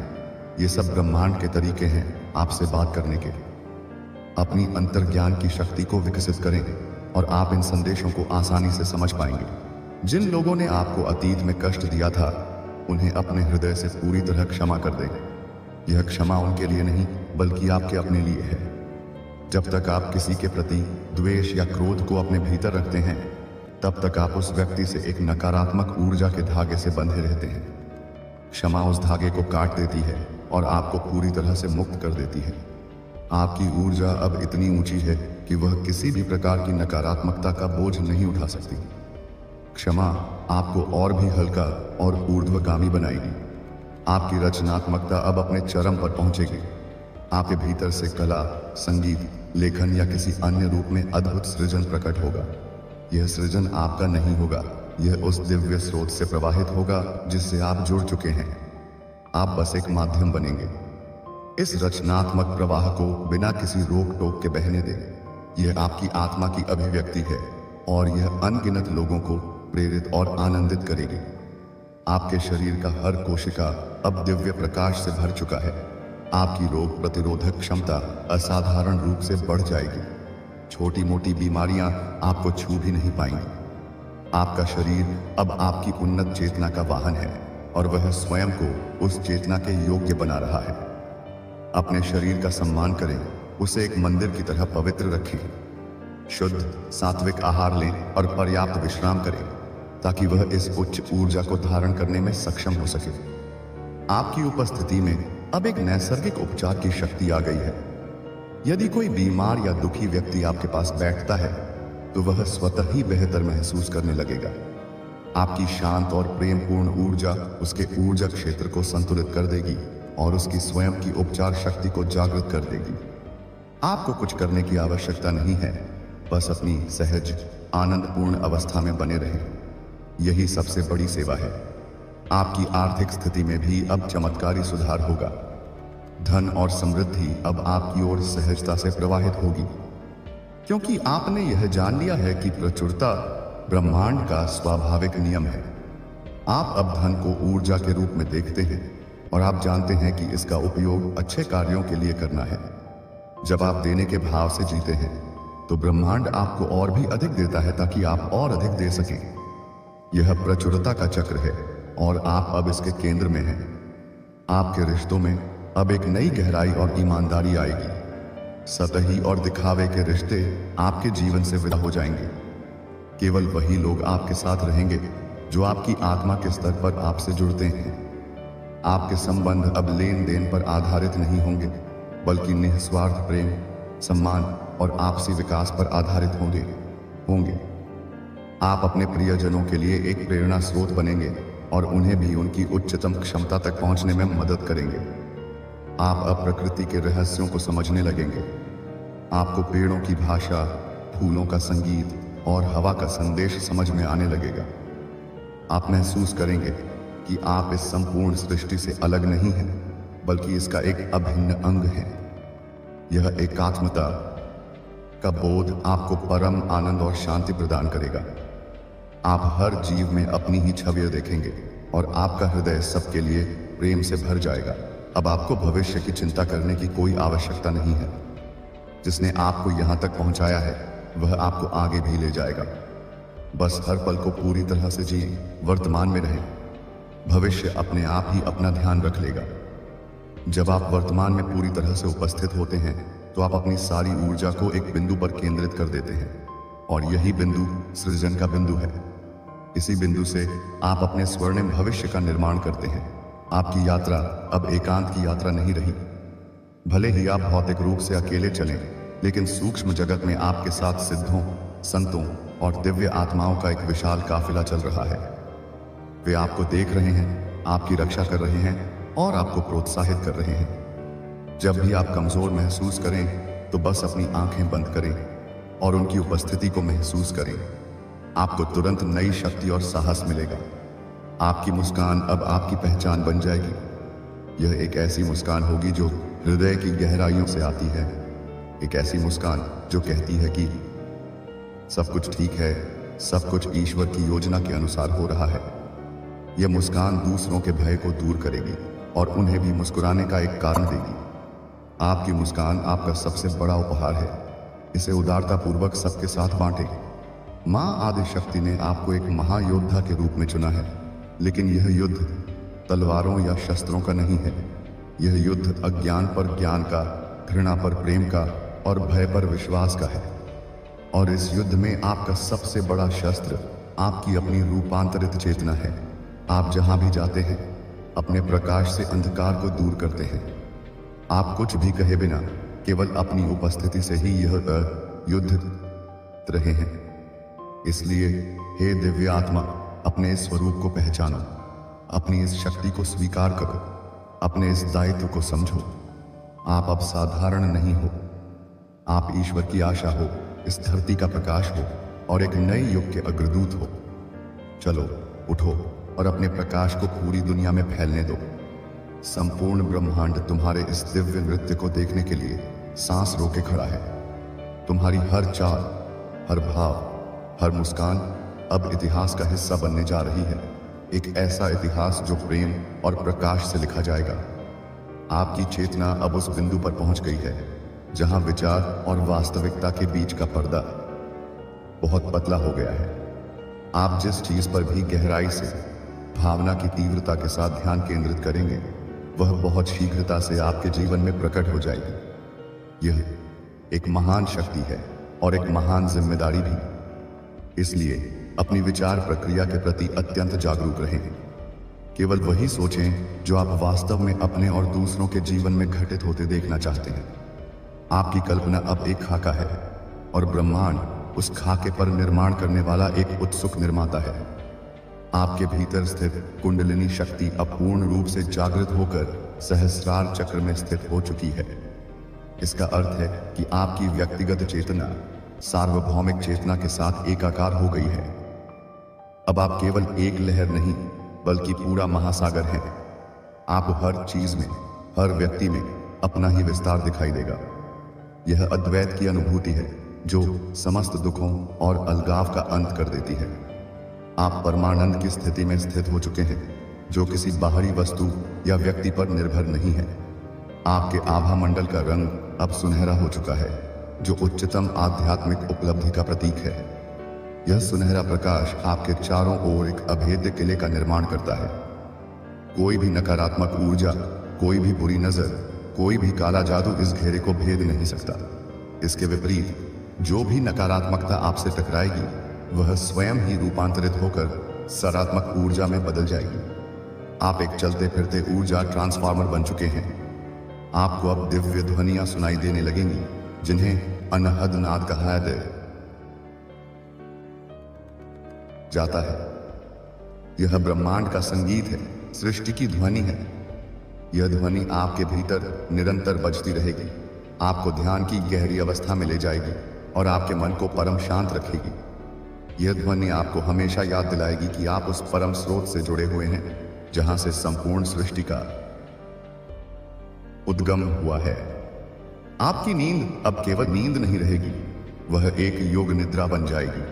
B: ये सब ब्रह्मांड के तरीके हैं आपसे बात करने के। अपनी अंतर्ज्ञान की शक्ति को विकसित करें और आप इन संदेशों को आसानी से समझ पाएंगे। जिन लोगों ने आपको अतीत में कष्ट दिया था, उन्हें अपने हृदय से पूरी तरह क्षमा कर दें। यह क्षमा उनके लिए नहीं बल्कि आपके अपने लिए है। जब तक आप किसी के प्रति द्वेष या क्रोध को अपने भीतर रखते हैं, तब तक आप उस व्यक्ति से एक नकारात्मक ऊर्जा के धागे से बंधे रहते हैं। क्षमा उस धागे को काट देती है और आपको पूरी तरह से मुक्त कर देती है। आपकी ऊर्जा अब इतनी ऊंची है कि वह किसी भी प्रकार की नकारात्मकता का बोझ नहीं उठा सकती। क्षमा आपको और भी हल्का और ऊर्ध्वगामी बनाएगी। आपकी रचनात्मकता अब अपने चरम पर पहुंचेगी। आपके भीतर से कला, संगीत, लेखन या किसी अन्य रूप में अद्भुत सृजन प्रकट होगा। यह सृजन आपका नहीं होगा, यह उस दिव्य स्रोत से प्रवाहित होगा जिससे आप जुड़ चुके हैं। आप बस एक माध्यम बनेंगे। इस रचनात्मक प्रवाह को बिना किसी रोक टोक के बहने दें। यह आपकी आत्मा की अभिव्यक्ति है और यह अनगिनत लोगों को प्रेरित और आनंदित करेगी। आपके शरीर का हर कोशिका अब दिव्य प्रकाश से भर चुका है। आपकी रोग प्रतिरोधक क्षमता असाधारण रूप से बढ़ जाएगी। छोटी मोटी बीमारियां आपको छू भी नहीं पाएंगी। आपका शरीर अब आपकी उन्नत चेतना का वाहन है और वह स्वयं को उस चेतना के योग्य बना रहा है। अपने शरीर का सम्मान करें, उसे एक मंदिर की तरह पवित्र रखें। शुद्ध सात्विक आहार लें और पर्याप्त विश्राम करें ताकि वह इस उच्च ऊर्जा को धारण करने में सक्षम हो सके। आपकी उपस्थिति में अब एक नैसर्गिक उपचार की शक्ति आ गई है। यदि कोई बीमार या दुखी व्यक्ति आपके पास बैठता है तो वह स्वतः ही बेहतर महसूस करने लगेगा। आपकी शांत और प्रेमपूर्ण ऊर्जा उसके ऊर्जा क्षेत्र को संतुलित कर देगी और उसकी स्वयं की उपचार शक्ति को जागृत कर देगी। आपको कुछ करने की आवश्यकता नहीं है, बस अपनी सहज आनंदपूर्ण अवस्था में बने रहें। यही सबसे बड़ी सेवा है। आपकी आर्थिक स्थिति में भी अब चमत्कारी सुधार होगा। धन और समृद्धि अब आपकी ओर सहजता से प्रवाहित होगी, क्योंकि आपने यह जान लिया है कि प्रचुरता ब्रह्मांड का स्वाभाविक नियम है। आप अब धन को ऊर्जा के रूप में देखते हैं और आप जानते हैं कि इसका उपयोग अच्छे कार्यों के लिए करना है। जब आप देने के भाव से जीते हैं तो ब्रह्मांड आपको और भी अधिक देता है ताकि आप और अधिक दे सकें। यह प्रचुरता का चक्र है और आप अब इसके केंद्र में हैं। आपके रिश्तों में अब एक नई गहराई और ईमानदारी आएगी। सतही और दिखावे के रिश्ते आपके जीवन से विदा हो जाएंगे। केवल वही लोग आपके साथ रहेंगे जो आपकी आत्मा के स्तर पर आपसे जुड़ते हैं। आपके संबंध अब लेन देन पर आधारित नहीं होंगे, बल्कि निस्वार्थ प्रेम, सम्मान और आपसी विकास पर आधारित होंगे। आप अपने प्रियजनों के लिए एक प्रेरणा स्रोत बनेंगे और उन्हें भी उनकी उच्चतम क्षमता तक पहुंचने में मदद करेंगे। आप अब प्रकृति के रहस्यों को समझने लगेंगे। आपको पेड़ों की भाषा, फूलों का संगीत और हवा का संदेश समझ में आने लगेगा। आप महसूस करेंगे कि आप इस संपूर्ण सृष्टि से अलग नहीं हैं, बल्कि इसका एक अभिन्न अंग है। यह एकात्मता का बोध आपको परम आनंद और शांति प्रदान करेगा। आप हर जीव में अपनी ही छवि देखेंगे और आपका हृदय सबके लिए प्रेम से भर जाएगा। अब आपको भविष्य की चिंता करने की कोई आवश्यकता नहीं है। जिसने आपको यहां तक पहुंचाया है वह आपको आगे भी ले जाएगा। बस हर पल को पूरी तरह से जिए, वर्तमान में रहें। भविष्य अपने आप ही अपना ध्यान रख लेगा। जब आप वर्तमान में पूरी तरह से उपस्थित होते हैं तो आप अपनी सारी ऊर्जा को एक बिंदु पर केंद्रित कर देते हैं, और यही बिंदु सृजन का बिंदु है। इसी बिंदु से आप अपने स्वर्णिम भविष्य का निर्माण करते हैं। आपकी यात्रा अब एकांत की यात्रा नहीं रही। भले ही आप भौतिक रूप से अकेले चलें, लेकिन सूक्ष्म जगत में आपके साथ सिद्धों, संतों और दिव्य आत्माओं का एक विशाल काफिला चल रहा है। वे आपको देख रहे हैं, आपकी रक्षा कर रहे हैं और आपको प्रोत्साहित कर रहे हैं। जब भी आप कमजोर महसूस करें तो बस अपनी आंखें बंद करें और उनकी उपस्थिति को महसूस करें। आपको तुरंत नई शक्ति और साहस मिलेगा। आपकी मुस्कान अब आपकी पहचान बन जाएगी। यह एक ऐसी मुस्कान होगी जो हृदय की गहराइयों से आती है। एक ऐसी मुस्कान जो कहती है कि सब कुछ ठीक है, सब कुछ ईश्वर की योजना के अनुसार हो रहा है। यह मुस्कान दूसरों के भय को दूर करेगी और उन्हें भी मुस्कुराने का एक कारण देगी। आपकी मुस्कान आपका सबसे बड़ा उपहार है। इसे उदारतापूर्वक सबके साथ बांटें। मां आदि शक्ति ने आपको एक महायोद्धा के रूप में चुना है, लेकिन यह युद्ध तलवारों या शस्त्रों का नहीं है। यह युद्ध अज्ञान पर ज्ञान का, घृणा पर प्रेम का और भय पर विश्वास का है। और इस युद्ध में आपका सबसे बड़ा शस्त्र आपकी अपनी रूपांतरित चेतना है। आप जहां भी जाते हैं अपने प्रकाश से अंधकार को दूर करते हैं। आप कुछ भी कहे बिना केवल अपनी उपस्थिति से ही यह युद्ध रहे हैं। इसलिए हे दिव्य आत्मा, अपने इस स्वरूप को पहचानो, अपनी इस शक्ति को स्वीकार करो, अपने इस दायित्व को समझो। आप अब साधारण नहीं हो, आप ईश्वर की आशा हो, इस धरती का प्रकाश हो और एक नए युग के अग्रदूत हो। चलो उठो और अपने प्रकाश को पूरी दुनिया में फैलने दो। संपूर्ण ब्रह्मांड तुम्हारे इस दिव्य नृत्य को देखने के लिए सांस रोके खड़ा है। तुम्हारी हर चाल, हर भाव, हर मुस्कान अब इतिहास का हिस्सा बनने जा रही है। एक ऐसा इतिहास जो प्रेम और प्रकाश से लिखा जाएगा। आपकी चेतना अब उस बिंदु पर पहुंच गई है जहां विचार और वास्तविकता के बीच का पर्दा बहुत पतला हो गया है। आप जिस चीज पर भी गहराई से, भावना की तीव्रता के साथ ध्यान केंद्रित करेंगे, वह बहुत शीघ्रता से आपके जीवन में प्रकट हो जाएगी। यह एक महान शक्ति है और एक महान जिम्मेदारी भी। इसलिए अपनी विचार प्रक्रिया के प्रति अत्यंत जागरूक रहें। केवल वही सोचें जो आप वास्तव में अपने और दूसरों के जीवन में घटित होते देखना चाहते हैं। आपकी कल्पना अब एक खाका है और ब्रह्मांड उस खाके पर निर्माण करने वाला एक उत्सुक निर्माता है। आपके भीतर स्थित कुंडलिनी शक्ति अब पूर्ण रूप से जागृत होकर सहस्रार चक्र में स्थित हो चुकी है। इसका अर्थ है कि आपकी व्यक्तिगत चेतना सार्वभौमिक चेतना के साथ एकाकार हो गई है। अब आप केवल एक लहर नहीं बल्कि पूरा महासागर हैं। आपको हर चीज में, हर व्यक्ति में अपना ही विस्तार दिखाई देगा। यह अद्वैत की अनुभूति है जो समस्त दुखों और अलगाव का अंत कर देती है। आप परमानंद की स्थिति में स्थित हो चुके हैं जो किसी बाहरी वस्तु या व्यक्ति पर निर्भर नहीं है। आपके आभा मंडल का रंग अब सुनहरा हो चुका है जो उच्चतम आध्यात्मिक उपलब्धि का प्रतीक है। यह सुनहरा प्रकाश आपके चारों ओर एक अभेद्य किले का निर्माण करता है। कोई भी नकारात्मक ऊर्जा, कोई भी बुरी नजर, कोई भी काला जादू इस घेरे को भेद नहीं सकता। इसके विपरीत जो भी नकारात्मकता आपसे टकराएगी वह स्वयं ही रूपांतरित होकर सकारात्मक ऊर्जा में बदल जाएगी। आप एक चलते फिरते ऊर्जा ट्रांसफार्मर बन चुके हैं। आपको अब दिव्य ध्वनियां सुनाई देने लगेंगी जिन्हें अनहद नाद कहा जाता है। यह ब्रह्मांड का संगीत है, सृष्टि की ध्वनि है। यह ध्वनि आपके भीतर निरंतर बजती रहेगी। आपको ध्यान की गहरी अवस्था में ले जाएगी और आपके मन को परम शांत रखेगी। यह ध्वनि आपको हमेशा याद दिलाएगी कि आप उस परम स्रोत से जुड़े हुए हैं जहां से संपूर्ण सृष्टि का उद्गम हुआ है। आपकी नींद अब केवल नींद नहीं रहेगी, वह एक योग निद्रा बन जाएगी।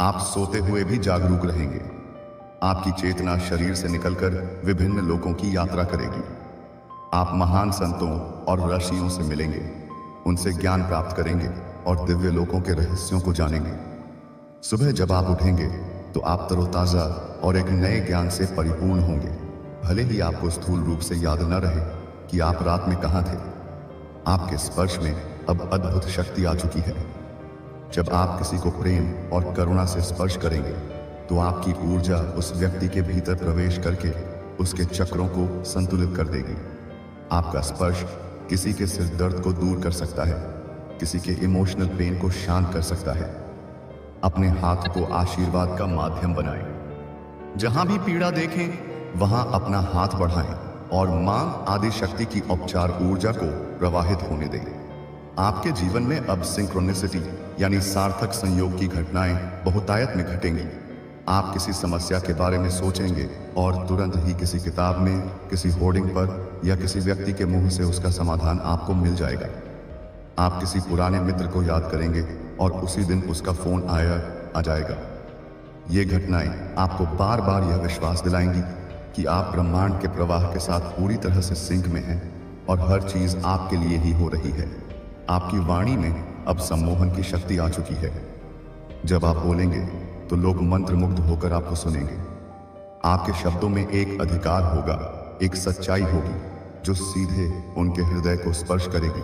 B: आप सोते हुए भी जागरूक रहेंगे। आपकी चेतना शरीर से निकलकर विभिन्न लोकों की यात्रा करेगी। आप महान संतों और ऋषियों से मिलेंगे, उनसे ज्ञान प्राप्त करेंगे और दिव्य लोकों के रहस्यों को जानेंगे। सुबह जब आप उठेंगे तो आप तरोताजा और एक नए ज्ञान से परिपूर्ण होंगे। भले ही आपको स्थूल रूप से याद न रहे कि आप रात में कहां थे, आपके स्पर्श में अब अद्भुत शक्ति आ चुकी है। जब आप किसी को प्रेम और करुणा से स्पर्श करेंगे तो आपकी ऊर्जा उस व्यक्ति के भीतर प्रवेश करके उसके चक्रों को संतुलित कर देगी। आपका स्पर्श किसी के सिर दर्द को दूर कर सकता है, किसी के इमोशनल पेन को शांत कर सकता है। अपने हाथ को आशीर्वाद का माध्यम बनाएं। जहां भी पीड़ा देखें वहां अपना हाथ बढ़ाएं और मां आदि शक्ति की औपचार ऊर्जा को प्रवाहित होने दें। आपके जीवन में अब सिंक्रोनिसिटी यानी सार्थक संयोग की घटनाएं बहुतायत में घटेंगी। आप किसी समस्या के बारे में सोचेंगे और तुरंत ही किसी किताब में, किसी होर्डिंग पर या किसी व्यक्ति के मुंह से उसका समाधान आपको मिल जाएगा। आप किसी पुराने मित्र को याद करेंगे और उसी दिन उसका फोन आ जाएगा। ये घटनाएं आपको बार बार यह विश्वास दिलाएंगी कि आप ब्रह्मांड के प्रवाह के साथ पूरी तरह से सिंक में हैं और हर चीज आपके लिए ही हो रही है। आपकी वाणी में अब सम्मोहन की शक्ति आ चुकी है। जब आप बोलेंगे तो लोग मंत्रमुग्ध होकर आपको सुनेंगे। आपके शब्दों में एक अधिकार होगा, एक सच्चाई होगी जो सीधे उनके हृदय को स्पर्श करेगी।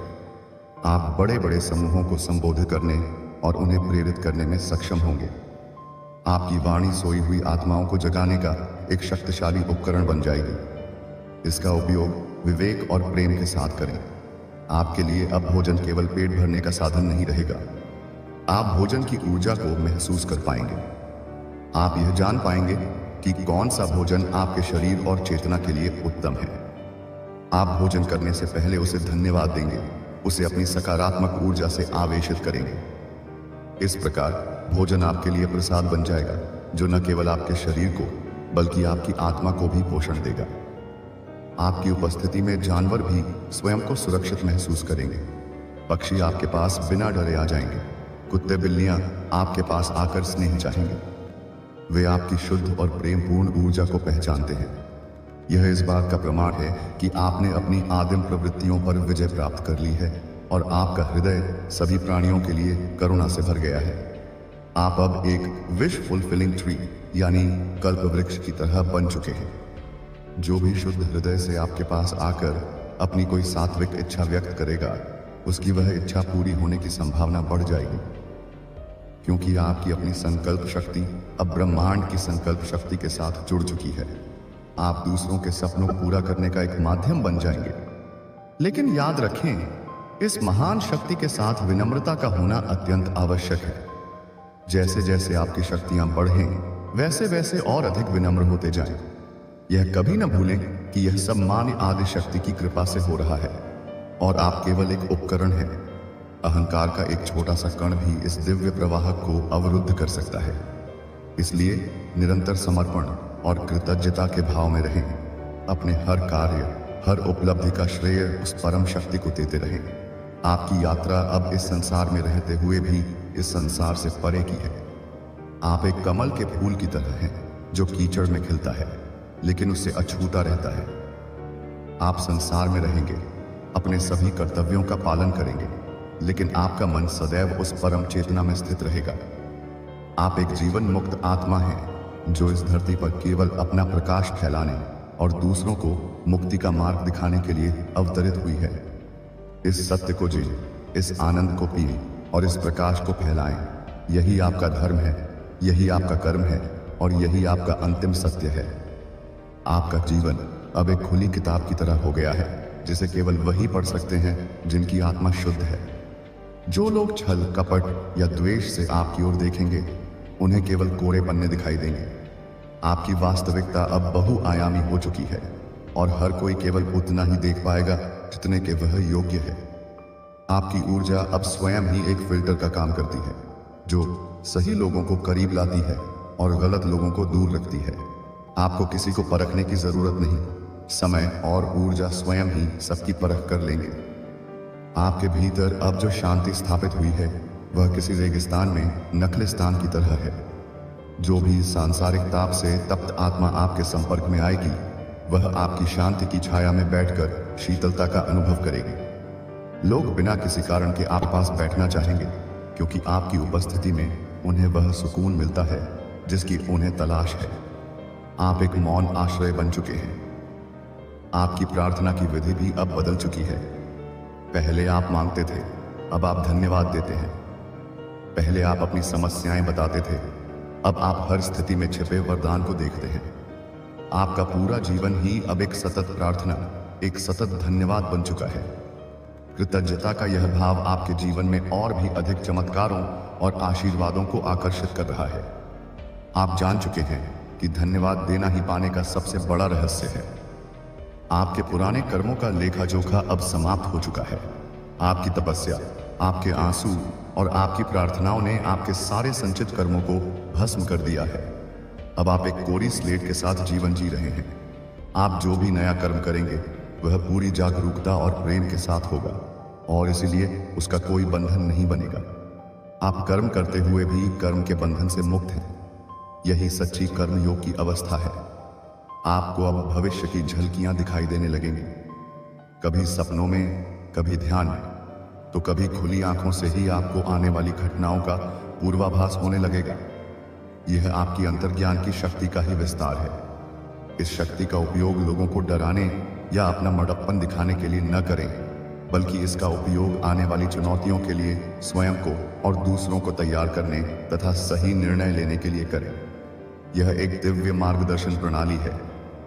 B: आप बड़े बड़े समूहों को संबोधित करने और उन्हें प्रेरित करने में सक्षम होंगे। आपकी वाणी सोई हुई आत्माओं को जगाने का एक शक्तिशाली उपकरण बन जाएगी। इसका उपयोग विवेक और प्रेम के साथ करें। आपके लिए अब भोजन केवल पेट भरने का साधन नहीं रहेगा। आप भोजन की ऊर्जा को महसूस कर पाएंगे। आप यह जान पाएंगे कि कौन सा भोजन आपके शरीर और चेतना के लिए उत्तम है। आप भोजन करने से पहले उसे धन्यवाद देंगे, उसे अपनी सकारात्मक ऊर्जा से आवेशित करेंगे। इस प्रकार भोजन आपके लिए प्रसाद बन जाएगा जो न केवल आपके शरीर को बल्कि आपकी आत्मा को भी पोषण देगा। आपकी उपस्थिति में जानवर भी स्वयं को सुरक्षित महसूस करेंगे। पक्षी आपके पास बिना डरे आ जाएंगे। कुत्ते बिल्लियां आपके पास आकर स्नेह चाहेंगे। वे आपकी शुद्ध और प्रेमपूर्ण ऊर्जा को पहचानते हैं। यह इस बात का प्रमाण है कि आपने अपनी आदिम प्रवृत्तियों पर विजय प्राप्त कर ली है और आपका हृदय सभी प्राणियों के लिए करुणा से भर गया है। आप अब एक विश फुलफिलिंग ट्री यानी कल्प वृक्ष की तरह बन चुके हैं। जो भी शुद्ध हृदय से आपके पास आकर अपनी कोई सात्विक इच्छा व्यक्त करेगा, उसकी वह इच्छा पूरी होने की संभावना बढ़ जाएगी, क्योंकि आपकी अपनी संकल्प शक्ति अब ब्रह्मांड की संकल्प शक्ति के साथ जुड़ चुकी है। आप दूसरों के सपनों को पूरा करने का एक माध्यम बन जाएंगे। लेकिन याद रखें, इस महान शक्ति के साथ विनम्रता का होना अत्यंत आवश्यक है। जैसे जैसे आपकी शक्तियां बढ़ें, वैसे वैसे और अधिक विनम्र होते जाएं। यह कभी न भूलें कि यह सब मां आदि शक्ति की कृपा से हो रहा है और आप केवल एक उपकरण हैं। अहंकार का एक छोटा सा कण भी इस दिव्य प्रवाह को अवरुद्ध कर सकता है। इसलिए निरंतर समर्पण और कृतज्ञता के भाव में रहें। अपने हर कार्य, हर उपलब्धि का श्रेय उस परम शक्ति को देते रहें। आपकी यात्रा अब इस संसार में रहते हुए भी इस संसार से परे की है। आप एक कमल के फूल की तरह हैं जो कीचड़ में खिलता है लेकिन उससे अछूता रहता है। आप संसार में रहेंगे, अपने सभी कर्तव्यों का पालन करेंगे, लेकिन आपका मन सदैव उस परम चेतना में स्थित रहेगा। आप एक जीवन मुक्त आत्मा हैं जो इस धरती पर केवल अपना प्रकाश फैलाने और दूसरों को मुक्ति का मार्ग दिखाने के लिए अवतरित हुई है। इस सत्य को जिए, इस आनंद को पिए और इस प्रकाश को फैलाएं। यही आपका धर्म है, यही आपका कर्म है और यही आपका अंतिम सत्य है। आपका जीवन अब एक खुली किताब की तरह हो गया है जिसे केवल वही पढ़ सकते हैं जिनकी आत्मा शुद्ध है। जो लोग छल, कपट या द्वेष से आपकी ओर देखेंगे, उन्हें केवल कोरे पन्ने दिखाई देंगे। आपकी वास्तविकता अब बहुआयामी हो चुकी है और हर कोई केवल उतना ही देख पाएगा जितने के वह योग्य है। आपकी ऊर्जा अब स्वयं ही एक फिल्टर का काम करती है, जो सही लोगों को करीब लाती है और गलत लोगों को दूर रखती है। आपको किसी को परखने की जरूरत नहीं, समय और ऊर्जा स्वयं ही सबकी परख कर लेंगे। आपके भीतर अब जो शांति स्थापित हुई है वह किसी रेगिस्तान में नखलिस्तान की तरह है। जो भी सांसारिक ताप से तप्त आत्मा आपके संपर्क में आएगी वह आपकी शांति की छाया में बैठकर शीतलता का अनुभव करेगी। लोग बिना किसी कारण के आपके पास बैठना चाहेंगे, क्योंकि आपकी उपस्थिति में उन्हें वह सुकून मिलता है जिसकी उन्हें तलाश है। आप एक मौन आश्रय बन चुके हैं। आपकी प्रार्थना की विधि भी अब बदल चुकी है। पहले आप मांगते थे, अब आप धन्यवाद देते हैं। पहले आप अपनी समस्याएं बताते थे, अब आप हर स्थिति में छिपे वरदान को देखते हैं। आपका पूरा जीवन ही अब एक सतत प्रार्थना, एक सतत धन्यवाद बन चुका है। कृतज्ञता का यह भाव आपके जीवन में और भी अधिक चमत्कारों और आशीर्वादों को आकर्षित कर रहा है। आप जान चुके हैं कि धन्यवाद देना ही पाने का सबसे बड़ा रहस्य है। आपके पुराने कर्मों का लेखा जोखा अब समाप्त हो चुका है। आपकी तपस्या, आपके आंसू और आपकी प्रार्थनाओं ने आपके सारे संचित कर्मों को भस्म कर दिया है। अब आप एक कोरी स्लेट के साथ जीवन जी रहे हैं। आप जो भी नया कर्म करेंगे वह पूरी जागरूकता और प्रेम के साथ होगा, और इसीलिए उसका कोई बंधन नहीं बनेगा। आप कर्म करते हुए भी कर्म के बंधन से मुक्त हैं। यही सच्ची कर्मयोग की अवस्था है। आपको अब भविष्य की झलकियां दिखाई देने लगेंगी, कभी सपनों में, कभी ध्यान में, तो कभी खुली आंखों से ही आपको आने वाली घटनाओं का पूर्वाभास होने लगेगा। यह आपकी अंतर्ज्ञान की शक्ति का ही विस्तार है। इस शक्ति का उपयोग लोगों को डराने या अपना मडप्पन दिखाने के लिए न करें, बल्कि इसका उपयोग आने वाली चुनौतियों के लिए स्वयं को और दूसरों को तैयार करने तथा सही निर्णय लेने के लिए करें। यह एक दिव्य मार्गदर्शन प्रणाली है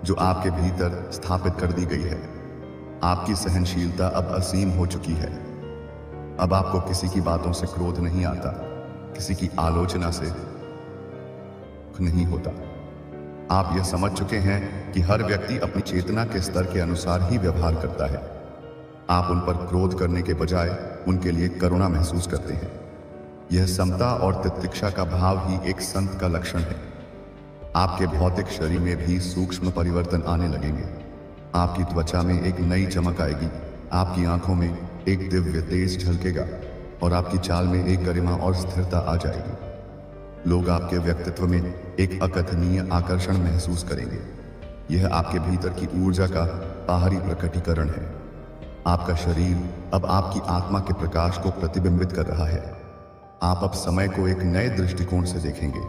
B: जो आपके भीतर स्थापित कर दी गई है। आपकी सहनशीलता अब असीम हो चुकी है। अब आपको किसी की बातों से क्रोध नहीं आता, किसी की आलोचना से नहीं होता। आप यह समझ चुके हैं कि हर व्यक्ति अपनी चेतना के स्तर के अनुसार ही व्यवहार करता है। आप उन पर क्रोध करने के बजाय उनके लिए करुणा महसूस करते हैं। यह समता और तितिक्षा का भाव ही एक संत का लक्षण है। आपके भौतिक शरीर में भी सूक्ष्म परिवर्तन आने लगेंगे। आपकी त्वचा में एक नई चमक आएगी, आपकी आंखों में एक दिव्य तेज झलकेगा और आपकी चाल में एक गरिमा और स्थिरता आ जाएगी। लोग आपके व्यक्तित्व में एक अकथनीय आकर्षण महसूस करेंगे। यह आपके भीतर की ऊर्जा का बाहरी प्रकटीकरण है। आपका शरीर अब आपकी आत्मा के प्रकाश को प्रतिबिंबित कर रहा है। आप अब समय को एक नए दृष्टिकोण से देखेंगे।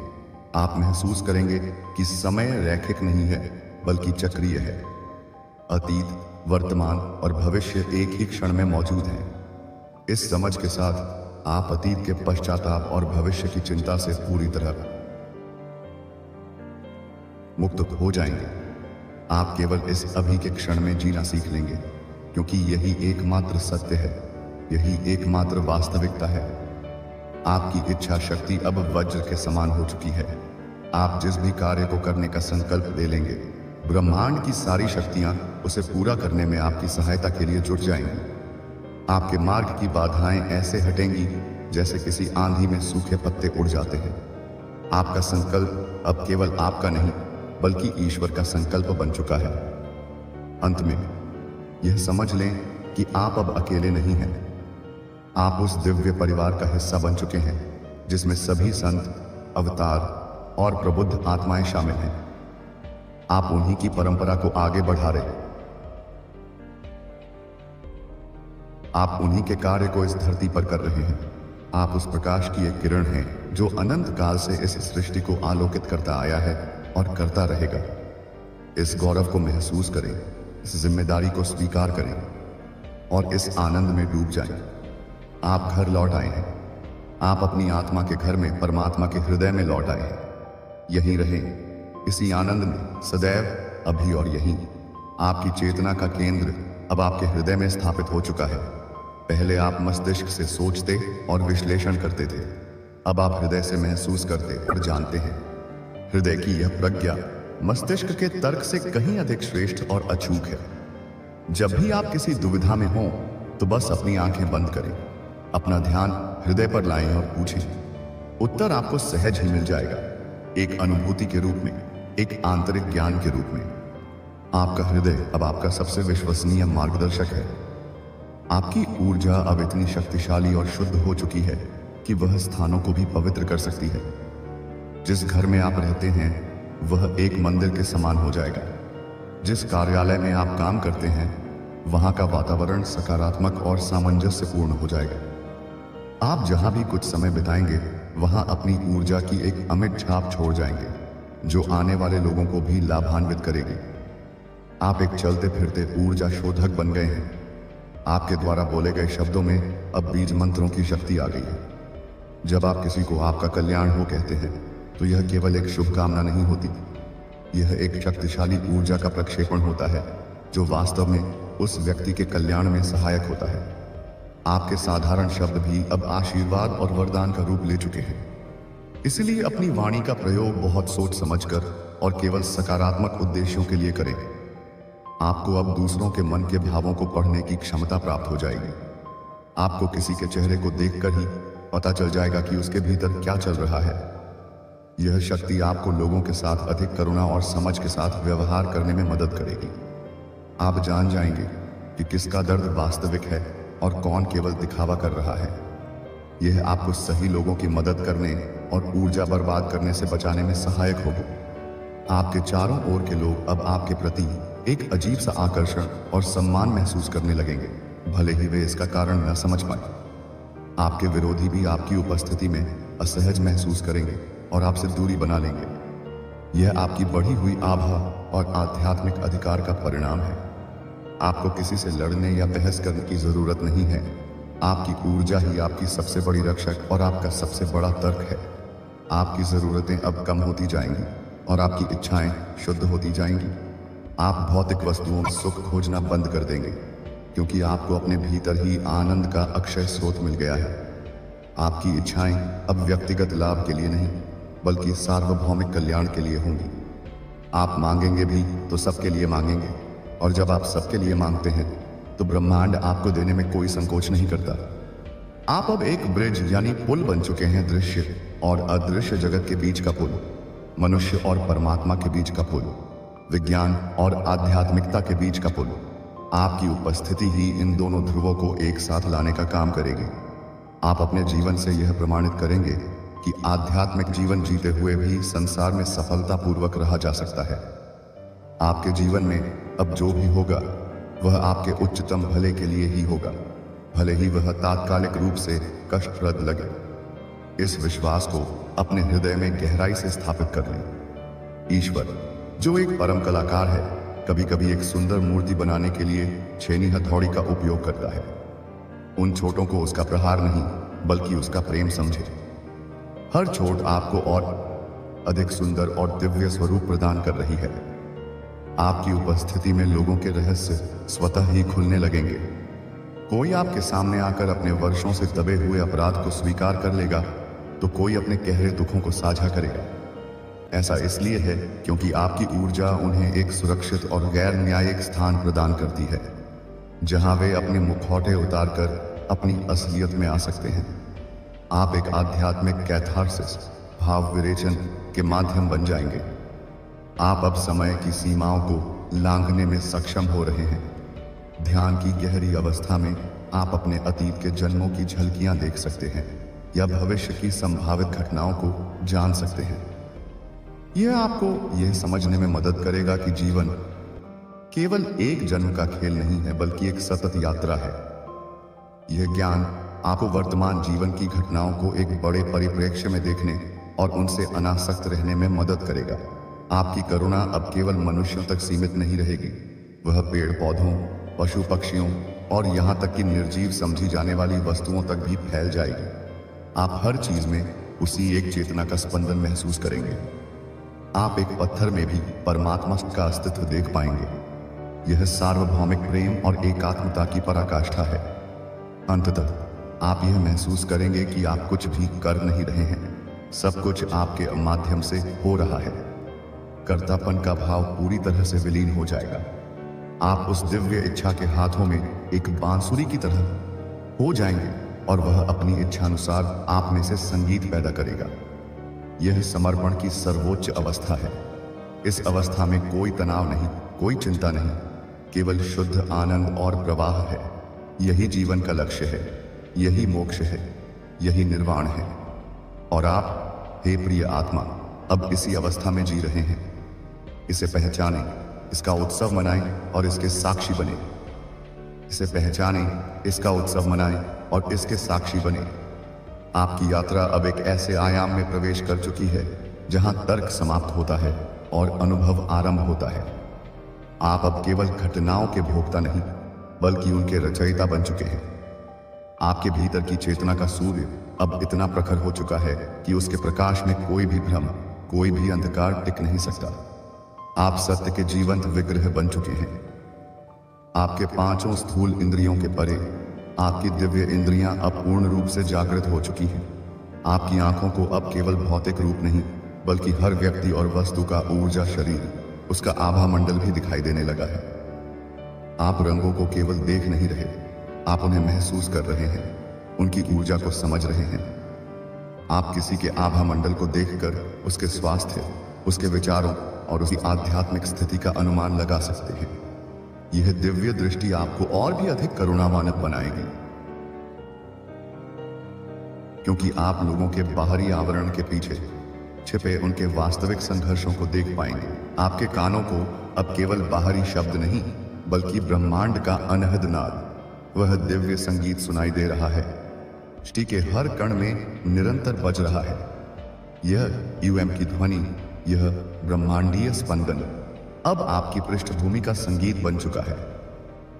B: आप महसूस करेंगे कि समय रैखिक नहीं है, बल्कि चक्रीय है। अतीत, वर्तमान और भविष्य एक ही क्षण में मौजूद हैं। इस समझ के साथ आप अतीत के पश्चाताप और भविष्य की चिंता से पूरी तरह मुक्त हो जाएंगे। आप केवल इस अभी के क्षण में जीना सीख लेंगे, क्योंकि यही एकमात्र सत्य है, यही एकमात्र वास्तविकता है। आपकी इच्छा शक्ति अब वज्र के समान हो चुकी है। आप जिस भी कार्य को करने का संकल्प ले लेंगे, ब्रह्मांड की सारी शक्तियां उसे पूरा करने में आपकी सहायता के लिए जुट जाएंगी। आपके मार्ग की बाधाएं ऐसे हटेंगी जैसे किसी आंधी में सूखे पत्ते उड़ जाते हैं। आपका संकल्प अब केवल आपका नहीं, बल्कि ईश्वर का संकल्प बन चुका है। अंत में यह समझ लें कि आप अब अकेले नहीं हैं। आप उस दिव्य परिवार का हिस्सा बन चुके हैं जिसमें सभी संत, अवतार और प्रबुद्ध आत्माएं शामिल हैं। आप उन्हीं की परंपरा को आगे बढ़ा रहे हैं। आप उन्हीं के कार्य को इस धरती पर कर रहे हैं। आप उस प्रकाश की एक किरण हैं जो अनंत काल से इस सृष्टि को आलोकित करता आया है और करता रहेगा। इस गौरव को महसूस करें, इस जिम्मेदारी को स्वीकार करें और इस आनंद में डूब जाएं। आप घर लौट आए हैं। आप अपनी आत्मा के घर में परमात्मा के हृदय में लौट आए हैं। यहीं रहें, इसी आनंद में सदैव, अभी और यहीं। आपकी चेतना का केंद्र अब आपके हृदय में स्थापित हो चुका है। पहले आप मस्तिष्क से सोचते और विश्लेषण करते थे, अब आप हृदय से महसूस करते और जानते हैं। हृदय की यह प्रज्ञा मस्तिष्क के तर्क से कहीं अधिक श्रेष्ठ और अचूक है। जब भी आप किसी दुविधा में हों, तो बस अपनी आंखें बंद करें, अपना ध्यान हृदय पर लाएं और पूछें। उत्तर आपको सहज ही मिल जाएगा, एक अनुभूति के रूप में, एक आंतरिक ज्ञान के रूप में। आपका हृदय अब आपका सबसे विश्वसनीय मार्गदर्शक है। आपकी ऊर्जा अब इतनी शक्तिशाली और शुद्ध हो चुकी है कि वह स्थानों को भी पवित्र कर सकती है। जिस घर में आप रहते हैं वह एक मंदिर के समान हो जाएगा। जिस कार्यालय में आप काम करते हैं वहां का वातावरण सकारात्मक और सामंजस्यपूर्ण हो जाएगा। आप जहां भी कुछ समय बिताएंगे वहां अपनी ऊर्जा की एक अमिट छाप छोड़ जाएंगे जो आने वाले लोगों को भी लाभान्वित करेगी। आप एक चलते फिरते ऊर्जा शोधक बन गए हैं। आपके द्वारा बोले गए शब्दों में अब बीज मंत्रों की शक्ति आ गई है। जब आप किसी को आपका कल्याण हो कहते हैं तो यह केवल एक शुभकामना नहीं होती, यह एक शक्तिशाली ऊर्जा का प्रक्षेपण होता है जो वास्तव में उस व्यक्ति के कल्याण में सहायक होता है। आपके साधारण शब्द भी अब आशीर्वाद और वरदान का रूप ले चुके हैं। इसलिए अपनी वाणी का प्रयोग बहुत सोच समझकर और केवल सकारात्मक उद्देश्यों के लिए करें। आपको अब दूसरों के मन के भावों को पढ़ने की क्षमता प्राप्त हो जाएगी। आपको किसी के चेहरे को देखकर ही पता चल जाएगा कि उसके भीतर क्या चल रहा है। यह शक्ति आपको लोगों के साथ अधिक करुणा और समझ के साथ व्यवहार करने में मदद करेगी। आप जान जाएंगे कि किसका दर्द वास्तविक है और कौन केवल दिखावा कर रहा है। यह आपको सही लोगों की मदद करने और ऊर्जा बर्बाद करने से बचाने में सहायक होगी। आपके चारों ओर के लोग अब आपके प्रति एक अजीब सा आकर्षण और सम्मान महसूस करने लगेंगे, भले ही वे इसका कारण न समझ पाए। आपके विरोधी भी आपकी उपस्थिति में असहज महसूस करेंगे और आपसे दूरी बना लेंगे। यह आपकी बढ़ी हुई आभा और आध्यात्मिक अधिकार का परिणाम है। आपको किसी से लड़ने या बहस करने की जरूरत नहीं है। आपकी ऊर्जा ही आपकी सबसे बड़ी रक्षक और आपका सबसे बड़ा तर्क है। आपकी जरूरतें अब कम होती जाएंगी और आपकी इच्छाएं शुद्ध होती जाएंगी। आप भौतिक वस्तुओं में सुख खोजना बंद कर देंगे क्योंकि आपको अपने भीतर ही आनंद का अक्षय स्रोत मिल गया है। आपकी इच्छाएं अब व्यक्तिगत लाभ के लिए नहीं बल्कि सार्वभौमिक कल्याण के लिए होंगी। आप मांगेंगे भी तो सबके लिए मांगेंगे, और जब आप सबके लिए मांगते हैं तो ब्रह्मांड आपको देने में कोई संकोच नहीं करता। आप अब एक ब्रिज यानी पुल बन चुके हैं, दृश्य और अदृश्य जगत के बीच का पुल, मनुष्य और परमात्मा के बीच का पुल, विज्ञान और आध्यात्मिकता के बीच का पुल। आपकी उपस्थिति ही इन दोनों ध्रुवों को एक साथ लाने का काम करेगी। आप अपने जीवन से यह प्रमाणित करेंगे कि आध्यात्मिक जीवन जीते हुए भी संसार में सफलतापूर्वक रहा जा सकता है। आपके जीवन में अब जो भी होगा वह आपके उच्चतम भले के लिए ही होगा, भले ही वह तात्कालिक रूप से कष्टप्रद लगे। इस विश्वास को अपने हृदय में गहराई से स्थापित कर लें। ईश्वर जो एक परम कलाकार है कभी कभी एक सुंदर मूर्ति बनाने के लिए छेनी हथौड़ी का उपयोग करता है। उन चोटों को उसका प्रहार नहीं बल्कि उसका प्रेम समझे। हर चोट आपको और अधिक सुंदर और दिव्य स्वरूप प्रदान कर रही है। आपकी उपस्थिति में लोगों के रहस्य स्वतः ही खुलने लगेंगे। कोई आपके सामने आकर अपने वर्षों से दबे हुए अपराध को स्वीकार कर लेगा तो कोई अपने गहरे दुखों को साझा करेगा। ऐसा इसलिए है क्योंकि आपकी ऊर्जा उन्हें एक सुरक्षित और गैर न्यायिक स्थान प्रदान करती है जहां वे अपने मुखौटे उतारकर अपनी असलियत में आ सकते हैं। आप एक आध्यात्मिक कैथारसिस भाव विरेचन के माध्यम बन जाएंगे। आप अब समय की सीमाओं को लांघने में सक्षम हो रहे हैं। ध्यान की गहरी अवस्था में आप अपने अतीत के जन्मों की झलकियां देख सकते हैं या भविष्य की संभावित घटनाओं को जान सकते हैं। यह आपको यह समझने में मदद करेगा कि जीवन केवल एक जन्म का खेल नहीं है बल्कि एक सतत यात्रा है। यह ज्ञान आपको वर्तमान जीवन की घटनाओं को एक बड़े परिप्रेक्ष्य में देखने और उनसे अनासक्त रहने में मदद करेगा। आपकी करुणा अब केवल मनुष्यों तक सीमित नहीं रहेगी, वह पेड़ पौधों, पशु पक्षियों और यहां तक कि निर्जीव समझी जाने वाली वस्तुओं तक भी फैल जाएगी। आप हर चीज में उसी एक चेतना का स्पंदन महसूस करेंगे। आप एक पत्थर में भी परमात्मा का अस्तित्व देख पाएंगे। यह सार्वभौमिक प्रेम और एकात्मता की पराकाष्ठा है। अंततः आप यह महसूस करेंगे कि आप कुछ भी कर नहीं रहे हैं, सब कुछ आपके माध्यम से हो रहा है। कर्तापन का भाव पूरी तरह से विलीन हो जाएगा। आप उस दिव्य इच्छा के हाथों में एक बांसुरी की तरह हो जाएंगे और वह अपनी इच्छानुसार आप में से संगीत पैदा करेगा। यह समर्पण की सर्वोच्च अवस्था है। इस अवस्था में कोई तनाव नहीं, कोई चिंता नहीं, केवल शुद्ध आनंद और प्रवाह है। यही जीवन का लक्ष्य है, यही मोक्ष है, यही निर्वाण है। और आप, हे प्रिय आत्मा, अब इसी अवस्था में जी रहे हैं। इसे पहचानें, इसका उत्सव मनाएं और इसके साक्षी बने। इसे पहचानें, इसका उत्सव मनाएं और इसके साक्षी बने। आपकी यात्रा अब एक ऐसे आयाम में प्रवेश कर चुकी है जहां तर्क समाप्त होता है और अनुभव आरंभ होता है। आप अब केवल घटनाओं के भोक्ता नहीं, बल्कि उनके रचयिता बन चुके हैं। आपके भीतर की चेतना का सूर्य अब इतना प्रखर हो चुका है कि उसके प्रकाश में कोई भी भ्रम, कोई भी अंधकार टिक नहीं सकता। आप सत्य के जीवंत विग्रह बन चुके हैं। आपके पांचों स्थूल इंद्रियों के परे आपकी दिव्य इंद्रियां अब पूर्ण रूप से जागृत हो चुकी हैं। आपकी आंखों को अब केवल भौतिक रूप नहीं, बल्कि हर व्यक्ति और वस्तु का ऊर्जा शरीर, उसका आभा मंडल भी दिखाई देने लगा है। आप रंगों को केवल देख नहीं रहे, आप उन्हें महसूस कर रहे हैं, उनकी ऊर्जा को समझ रहे हैं। आप किसी के आभा मंडल को देखकर उसके स्वास्थ्य, उसके विचारों और उसकी आध्यात्मिक स्थिति का अनुमान लगा सकते हैं। यह दिव्य दृष्टि आपको और भी अधिक करुणावानक बनाएगी, क्योंकि आप लोगों के बाहरी आवरण के पीछे छिपे उनके वास्तविक संघर्षों को देख पाएंगे। आपके कानों को अब केवल बाहरी शब्द नहीं, बल्कि ब्रह्मांड का अनहद नाद, वह दिव्य संगीत सुनाई दे रहा है। सृष्टि के हर कण में निरंतर बज रहा है। यह यूएम की ध्वनि, यह ब्रह्मांडीय स्पंदन अब आपकी पृष्ठभूमि का संगीत बन चुका है।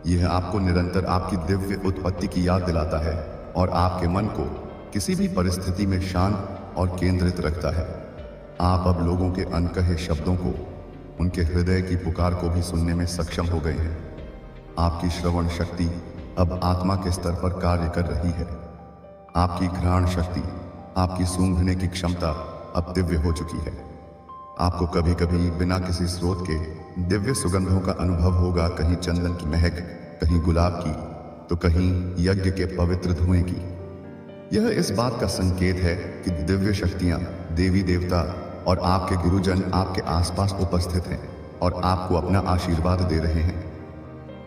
B: यह आपको निरंतर आपकी दिव्य उत्पत्ति की याद दिलाता है और आपके मन को किसी भी परिस्थिति में शांत और केंद्रित रखता है। आप अब लोगों के अनकहे शब्दों को, उनके हृदय की पुकार को भी सुनने में सक्षम हो गए हैं। आपकी श्रवण शक्ति अब आत्मा के स्तर पर कार्य कर रही है। आपकी घ्राण शक्ति, आपकी सूंघने की क्षमता अब दिव्य हो चुकी है। आपको कभी कभी बिना किसी स्रोत के दिव्य सुगंधों का अनुभव होगा, कहीं चंदन की महक, कहीं गुलाब की, तो कहीं यज्ञ के पवित्र धुएं की। यह इस बात का संकेत है कि दिव्य शक्तियां, देवी देवता और आपके गुरुजन आपके आसपास उपस्थित हैं और आपको अपना आशीर्वाद दे रहे हैं।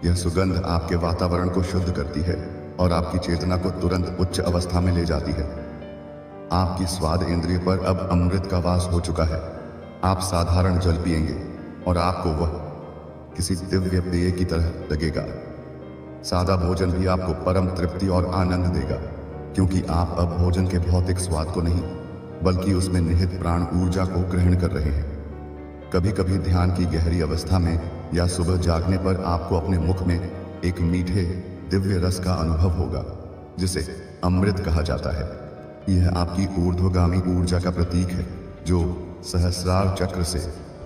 B: यह सुगंध आपके वातावरण को शुद्ध करती है और आपकी चेतना को तुरंत उच्च अवस्था में ले जाती है। आपकी स्वाद इंद्रिय पर अब अमृत का वास हो चुका है। आप साधारण जल पिएंगे और आपको वह किसी दिव्य पेय की तरह लगेगा। सादा भोजन भी आपको परम तृप्ति और आनंद देगा, क्योंकि आप अब भोजन के भौतिक स्वाद को नहीं, बल्कि उसमें निहित प्राण ऊर्जा को ग्रहण कर रहे हैं। कभी कभी ध्यान की गहरी अवस्था में या सुबह जागने पर आपको अपने मुख में एक मीठे दिव्य रस का अनुभव होगा, जिसे अमृत कहा जाता है। यह आपकी ऊर्ध्वगामी ऊर्जा का प्रतीक है, जो सहस्रार चक्र से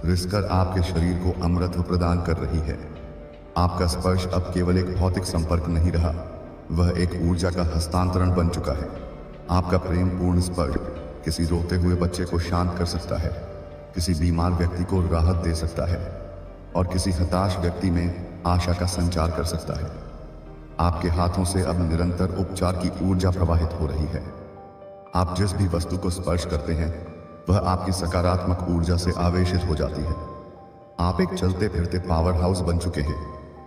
B: रिसकर आपके शरीर को अमृत प्रदान कर रही है। आपका स्पर्श अब केवल एक भौतिक संपर्क नहीं रहा, वह एक ऊर्जा का हस्तांतरण बन चुका है। आपका प्रेम पूर्ण स्पर्श किसी रोते हुए बच्चे को शांत कर सकता है, किसी बीमार व्यक्ति को राहत दे सकता है और किसी हताश व्यक्ति में आशा का संचार कर सकता है। आपके हाथों से अब निरंतर उपचार की ऊर्जा प्रवाहित हो रही है। आप जिस भी वस्तु को स्पर्श करते हैं, वह आपकी सकारात्मक ऊर्जा से आवेशित हो जाती है। आप एक चलते फिरते पावर हाउस बन चुके हैं,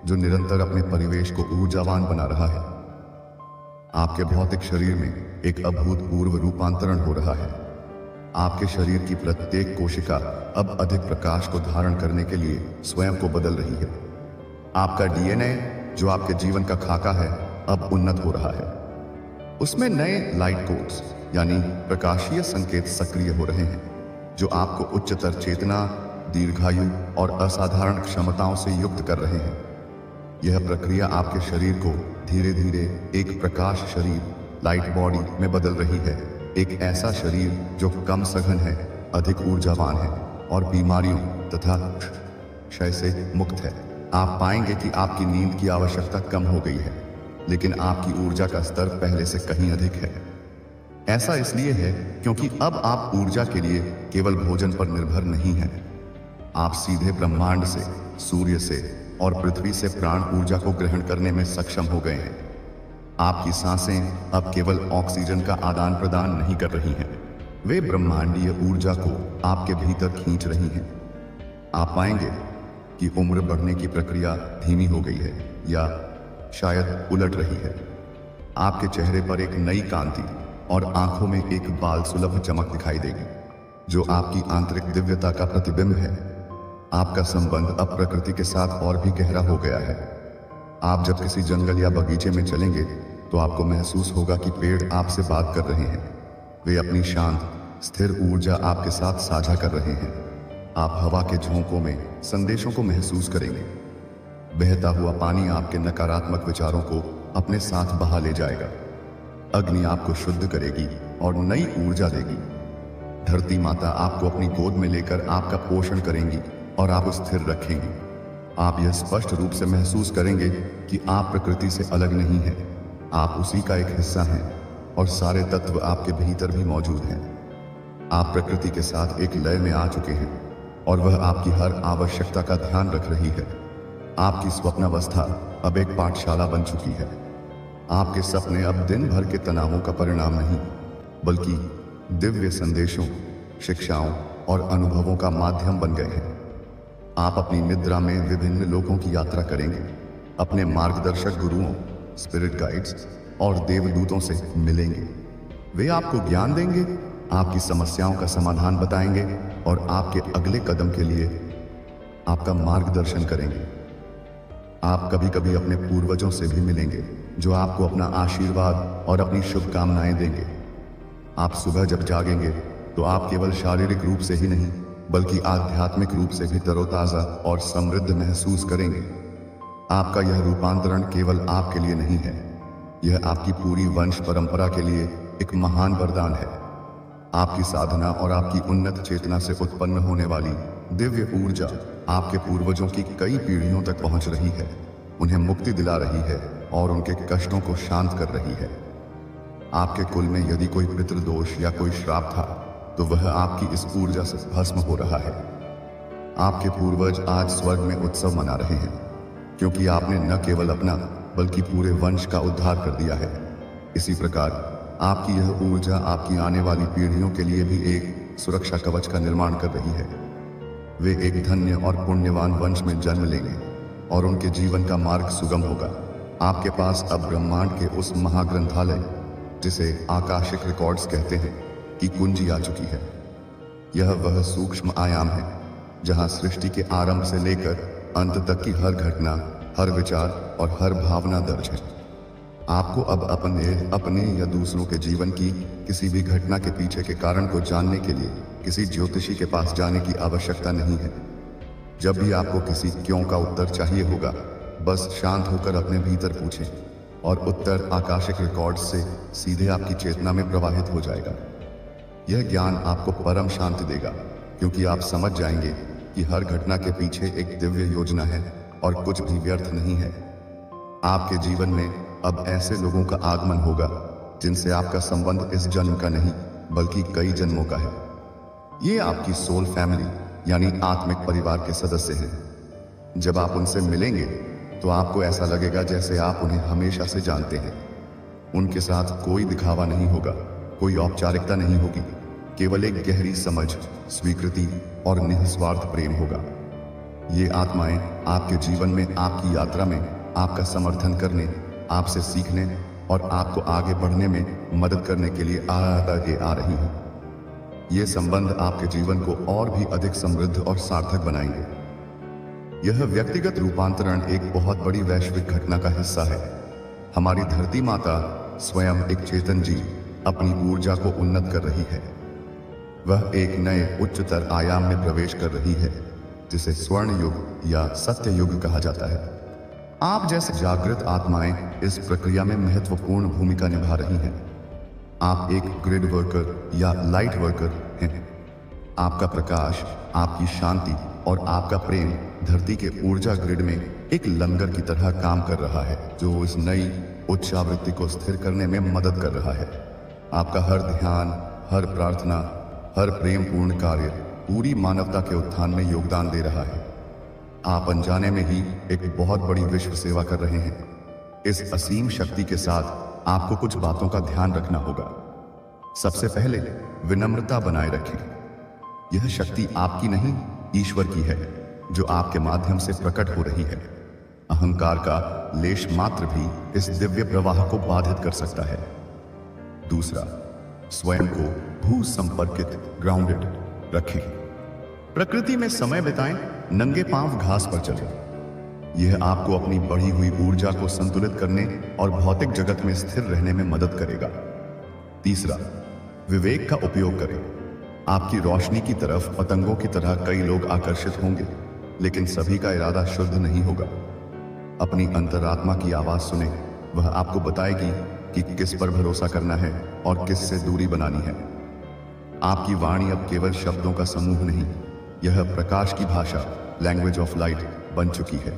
B: जो निरंतर अपने परिवेश को ऊर्जावान बना रहा है। आपके भौतिक शरीर में एक अभूतपूर्व रूपांतरण हो रहा है। आपके शरीर की प्रत्येक कोशिका अब अधिक प्रकाश को धारण करने के लिए स्वयं को बदल रही है। आपका डीएनए, जो आपके जीवन का खाका है, अब उन्नत हो रहा है। उसमें नए लाइट कोड्स यानी प्रकाशीय संकेत सक्रिय हो रहे हैं, जो आपको उच्चतर चेतना, दीर्घायु और असाधारण क्षमताओं से युक्त कर रहे हैं। यह प्रक्रिया आपके शरीर को धीरे धीरे एक प्रकाश शरीर, लाइट बॉडी में बदल रही है। एक ऐसा शरीर जो कम सघन है, अधिक ऊर्जावान है और बीमारियों तथा क्षय से मुक्त है। आप पाएंगे कि आपकी नींद की आवश्यकता कम हो गई है, लेकिन आपकी ऊर्जा का स्तर पहले से कहीं अधिक है। ऐसा इसलिए है क्योंकि अब आप ऊर्जा के लिए केवल भोजन पर निर्भर नहीं हैं। आप सीधे ब्रह्मांड से, सूर्य से, और पृथ्वी से प्राण ऊर्जा को ग्रहण करने में सक्षम हो गए हैं। आपकी सांसें अब केवल ऑक्सीजन का आदान प्रदान नहीं कर रही हैं, वे ब्रह्मांडीय ऊर्जा को आपके भीतर खींच रही हैं। आप पाएंगे कि उम्र बढ़ने की प्रक्रिया धीमी हो गई है या शायद उलट रही है। आपके चेहरे पर एक नई कांति और आंखों में एक बाल सुलभ चमक दिखाई देगी, जो आपकी आंतरिक दिव्यता का प्रतिबिंब है। आपका संबंध अब प्रकृति के साथ और भी गहरा हो गया है। आप जब किसी जंगल या बगीचे में चलेंगे तो आपको महसूस होगा कि पेड़ आपसे बात कर रहे हैं। वे अपनी शांत, स्थिर ऊर्जा आपके साथ साझा कर रहे हैं। आप हवा के झोंकों में संदेशों को महसूस करेंगे। बहता हुआ पानी आपके नकारात्मक विचारों को अपने साथ बहा ले जाएगा। अग्नि आपको शुद्ध करेगी और नई ऊर्जा देगी। धरती माता आपको अपनी गोद में लेकर आपका पोषण करेंगी और आपको स्थिर रखेंगी। आप यह स्पष्ट रूप से महसूस करेंगे कि आप प्रकृति से अलग नहीं हैं। आप उसी का एक हिस्सा हैं और सारे तत्व आपके भीतर भी मौजूद हैं। आप प्रकृति के साथ एक लय में आ चुके हैं और वह आपकी हर आवश्यकता का ध्यान रख रही है। आपकी स्वप्नावस्था अब एक पाठशाला बन चुकी है। आपके सपने अब दिन भर के तनावों का परिणाम नहीं, बल्कि दिव्य संदेशों, शिक्षाओं और अनुभवों का माध्यम बन गए हैं। आप अपनी निद्रा में विभिन्न लोगों की यात्रा करेंगे, अपने मार्गदर्शक गुरुओं, स्पिरिट गाइड्स और देवदूतों से मिलेंगे। वे आपको ज्ञान देंगे, आपकी समस्याओं का समाधान बताएंगे और आपके अगले कदम के लिए आपका मार्गदर्शन करेंगे। आप कभी कभी अपने पूर्वजों से भी मिलेंगे, जो आपको अपना आशीर्वाद और अपनी शुभकामनाएं देंगे। आप सुबह जब जागेंगे तो आप केवल शारीरिक रूप से ही नहीं, बल्कि आध्यात्मिक रूप से भी तरोताजा और समृद्ध महसूस करेंगे। आपका यह रूपांतरण केवल आपके लिए नहीं है, यह आपकी पूरी वंश परंपरा के लिए एक महान वरदान है। आपकी साधना और आपकी उन्नत चेतना से उत्पन्न होने वाली दिव्य ऊर्जा आपके पूर्वजों की कई पीढ़ियों तक पहुंच रही है, उन्हें मुक्ति दिला रही है और उनके कष्टों को शांत कर रही है। आपके कुल में यदि कोई पितृदोष या कोई श्राप था, तो वह आपकी इस ऊर्जा से भस्म हो रहा है। आपके पूर्वज आज स्वर्ग में उत्सव मना रहे हैं, क्योंकि आपने न केवल अपना बल्कि पूरे वंश का उद्धार कर दिया है। इसी प्रकार आपकी यह ऊर्जा आपकी आने वाली पीढ़ियों के लिए भी एक सुरक्षा कवच का निर्माण कर रही है। वे एक धन्य और पुण्यवान वंश में जन्म लेंगे और उनके जीवन का मार्ग सुगम होगा। आपके पास अब ब्रह्मांड के उस महाग्रंथालय, जिसे आकाशिक रिकॉर्ड्स कहते हैं, की कुंजी आ चुकी है। यह वह सूक्ष्म आयाम है जहां सृष्टि के आरंभ से लेकर अंत तक की हर घटना, हर विचार और हर भावना दर्ज है। आपको अब अपने या दूसरों के जीवन की किसी भी घटना के पीछे के कारण को जानने के लिए किसी ज्योतिषी के पास जाने की आवश्यकता नहीं है। जब भी आपको किसी क्यों का उत्तर चाहिए होगा, बस शांत होकर अपने भीतर पूछें और उत्तर आकाशिक रिकॉर्ड्स से सीधे आपकी चेतना में प्रवाहित हो जाएगा। यह ज्ञान आपको परम शांति देगा, क्योंकि आप समझ जाएंगे कि हर घटना के पीछे एक दिव्य योजना है और कुछ भी व्यर्थ नहीं है। आपके जीवन में अब ऐसे लोगों का आगमन होगा जिनसे आपका संबंध इस जन्म का नहीं, बल्कि कई जन्मों का है। ये आपकी सोल फैमिली यानी आत्मिक परिवार के सदस्य हैं। जब आप उनसे मिलेंगे तो आपको ऐसा लगेगा जैसे आप उन्हें हमेशा से जानते हैं। उनके साथ कोई दिखावा नहीं होगा, कोई औपचारिकता नहीं होगी, केवल एक गहरी समझ, स्वीकृति और निस्वार्थ प्रेम होगा। ये आत्माएं आपके जीवन में, आपकी यात्रा में आपका समर्थन करने, आपसे सीखने और आपको आगे बढ़ने में मदद करने के लिए आगे आ रही हैं। ये संबंध आपके जीवन को और भी अधिक समृद्ध और सार्थक बनाएंगे। यह व्यक्तिगत रूपांतरण एक बहुत बड़ी वैश्विक घटना का हिस्सा है। हमारी धरती माता स्वयं एक चेतन जीव अपनी ऊर्जा को उन्नत कर रही है। वह एक नए उच्चतर आयाम में प्रवेश कर रही है, जिसे स्वर्ण युग या सत्य युग कहा जाता है। आप जैसे जागृत आत्माएं इस प्रक्रिया में महत्वपूर्ण भूमिका निभा रही हैं। आप एक ग्रिड वर्कर या लाइट वर्कर हैं। आपका प्रकाश, आपकी शांति और आपका प्रेम धरती के ऊर्जा ग्रिड में एक लंगर की तरह काम कर रहा है, जो इस नई उच्च आवृत्ति को स्थिर करने में मदद कर रहा है। आपका हर ध्यान, हर प्रार्थना, हर प्रेमपूर्ण कार्य पूरी मानवता के उत्थान में योगदान दे रहा है। आप अनजाने में ही एक बहुत बड़ी विश्व सेवा कर रहे हैं। इस असीम शक्ति के साथ आपको कुछ बातों का ध्यान रखना होगा। सबसे पहले विनम्रता बनाए रखें। यह शक्ति आपकी नहीं, ईश्वर की है, जो आपके माध्यम से प्रकट हो रही है। अहंकार का लेश मात्र भी इस दिव्य प्रवाह को बाधित कर सकता है। दूसरा, स्वयं को भू संपर्कित ग्राउंडेड रखें। प्रकृति में समय बिताएं, नंगे पांव घास पर चलें। यह आपको अपनी बढ़ी हुई ऊर्जा को संतुलित करने और भौतिक जगत में स्थिर रहने में मदद करेगा। तीसरा, विवेक का उपयोग करें। आपकी रोशनी की तरफ पतंगों की तरह कई लोग आकर्षित होंगे, लेकिन सभी का इरादा शुद्ध नहीं होगा। अपनी अंतरात्मा की आवाज सुने, वह आपको बताएगी कि किस पर भरोसा करना है और किस से दूरी बनानी है। आपकी वाणी अब केवल शब्दों का समूह नहीं, यह प्रकाश की भाषा, लैंग्वेज ऑफ लाइट बन चुकी है।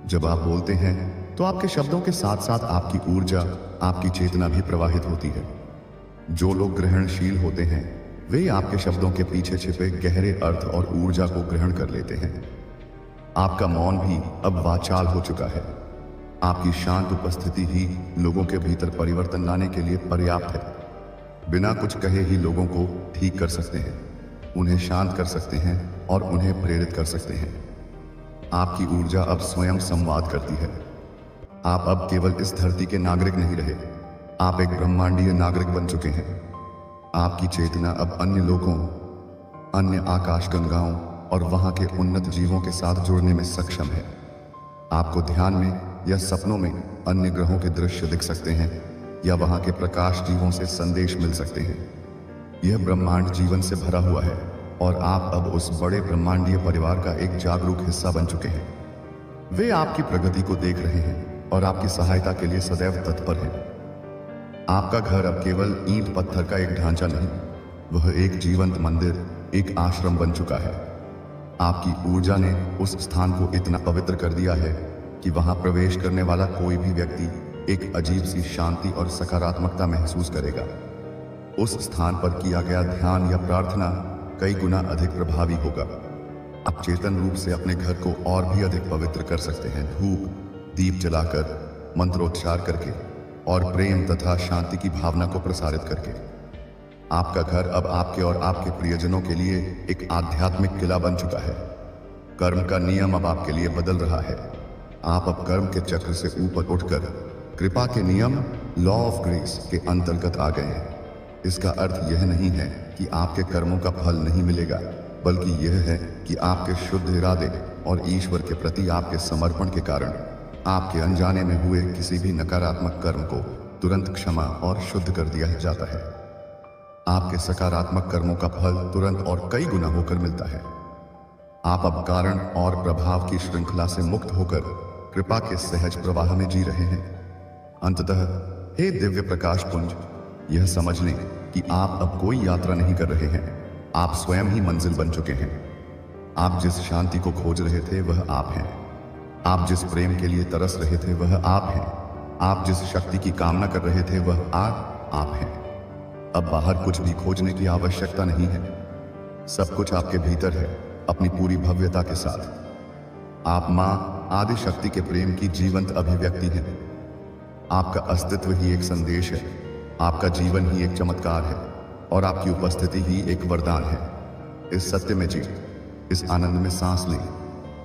B: जब आप बोलते हैं तो आपके शब्दों के साथ साथ आपकी ऊर्जा, आपकी चेतना भी प्रवाहित होती है। जो लोग ग्रहणशील होते हैं वे आपके शब्दों के पीछे छिपे गहरे अर्थ और ऊर्जा को ग्रहण कर लेते हैं। आपका मौन भी अब वाचाल हो चुका है। आपकी शांत उपस्थिति ही लोगों के भीतर परिवर्तन लाने के लिए पर्याप्त है। बिना कुछ कहे ही लोगों को ठीक कर सकते हैं, उन्हें शांत कर सकते हैं और उन्हें प्रेरित कर सकते हैं। आपकी ऊर्जा अब स्वयं संवाद करती है। आप अब केवल इस धरती के नागरिक नहीं रहे, आप एक ब्रह्मांडीय नागरिक बन चुके हैं। आपकी चेतना अब अन्य लोगों, अन्य आकाश गंगाओं और वहां के उन्नत जीवों के साथ जुड़ने में सक्षम है। आपको ध्यान में या सपनों में अन्य ग्रहों के दृश्य दिख सकते हैं या वहां के प्रकाश जीवों से संदेश मिल सकते हैं। यह ब्रह्मांड जीवन से भरा हुआ है और आप अब उस बड़े ब्रह्मांडीय परिवार का एक जागरूक हिस्सा बन चुके हैं। वे आपकी प्रगति को देख रहे हैं और आपकी सहायता के लिए सदैव तत्पर हैं। आपका घर अब केवल ईंट पत्थर का एक ढांचा नहीं, वह एक जीवंत मंदिर, एक आश्रम बन चुका है। आपकी ऊर्जा ने उस स्थान को इतना पवित्र कर दिया है कि वहां प्रवेश करने वाला कोई भी व्यक्ति एक अजीब सी शांति और सकारात्मकता महसूस करेगा। उस स्थान पर किया गया ध्यान या प्रार्थना कई गुना अधिक प्रभावी होगा। आप चेतन रूप से अपने घर को और भी अधिक पवित्र कर सकते हैं, धूप दीप जलाकर, मंत्रोच्चार करके और प्रेम तथा शांति की भावना को प्रसारित करके। आपका घर अब आपके और आपके प्रियजनों के लिए एक आध्यात्मिक किला बन चुका है। कर्म का नियम अब आपके लिए बदल रहा है। आप अब कर्म के चक्र से ऊपर उठकर कृपा के नियम, लॉ ऑफ ग्रेस के अंतर्गत आ गए हैं। इसका अर्थ यह नहीं है कि आपके कर्मों का फल नहीं मिलेगा, बल्कि यह है कि आपके शुद्ध इरादे और ईश्वर के प्रति आपके समर्पण के कारण आपके अनजाने में हुए किसी भी नकारात्मक कर्म को तुरंत क्षमा और शुद्ध कर दिया जाता है। आपके सकारात्मक कर्मों का फल तुरंत और कई गुना होकर मिलता है। आप अब कारण और प्रभाव की श्रृंखला से मुक्त होकर कृपा के सहज प्रवाह में जी रहे हैं। अंततः हे दिव्य प्रकाश पुंज, यह समझ लें कि आप अब कोई यात्रा नहीं कर रहे हैं, आप स्वयं ही मंजिल बन चुके हैं। आप जिस शांति को खोज रहे थे वह आप हैं। आप जिस प्रेम के लिए तरस रहे थे वह आप हैं। आप जिस शक्ति की कामना कर रहे थे वह आप हैं। अब बाहर कुछ भी खोजने की आवश्यकता नहीं है, सब कुछ आपके भीतर है, अपनी पूरी भव्यता के साथ। आप मां आदि शक्ति के प्रेम की जीवंत अभिव्यक्ति हैं। आपका अस्तित्व ही एक संदेश है, आपका जीवन ही एक चमत्कार है और आपकी उपस्थिति ही एक वरदान है। इस सत्य में जी, इस आनंद में सांस लें,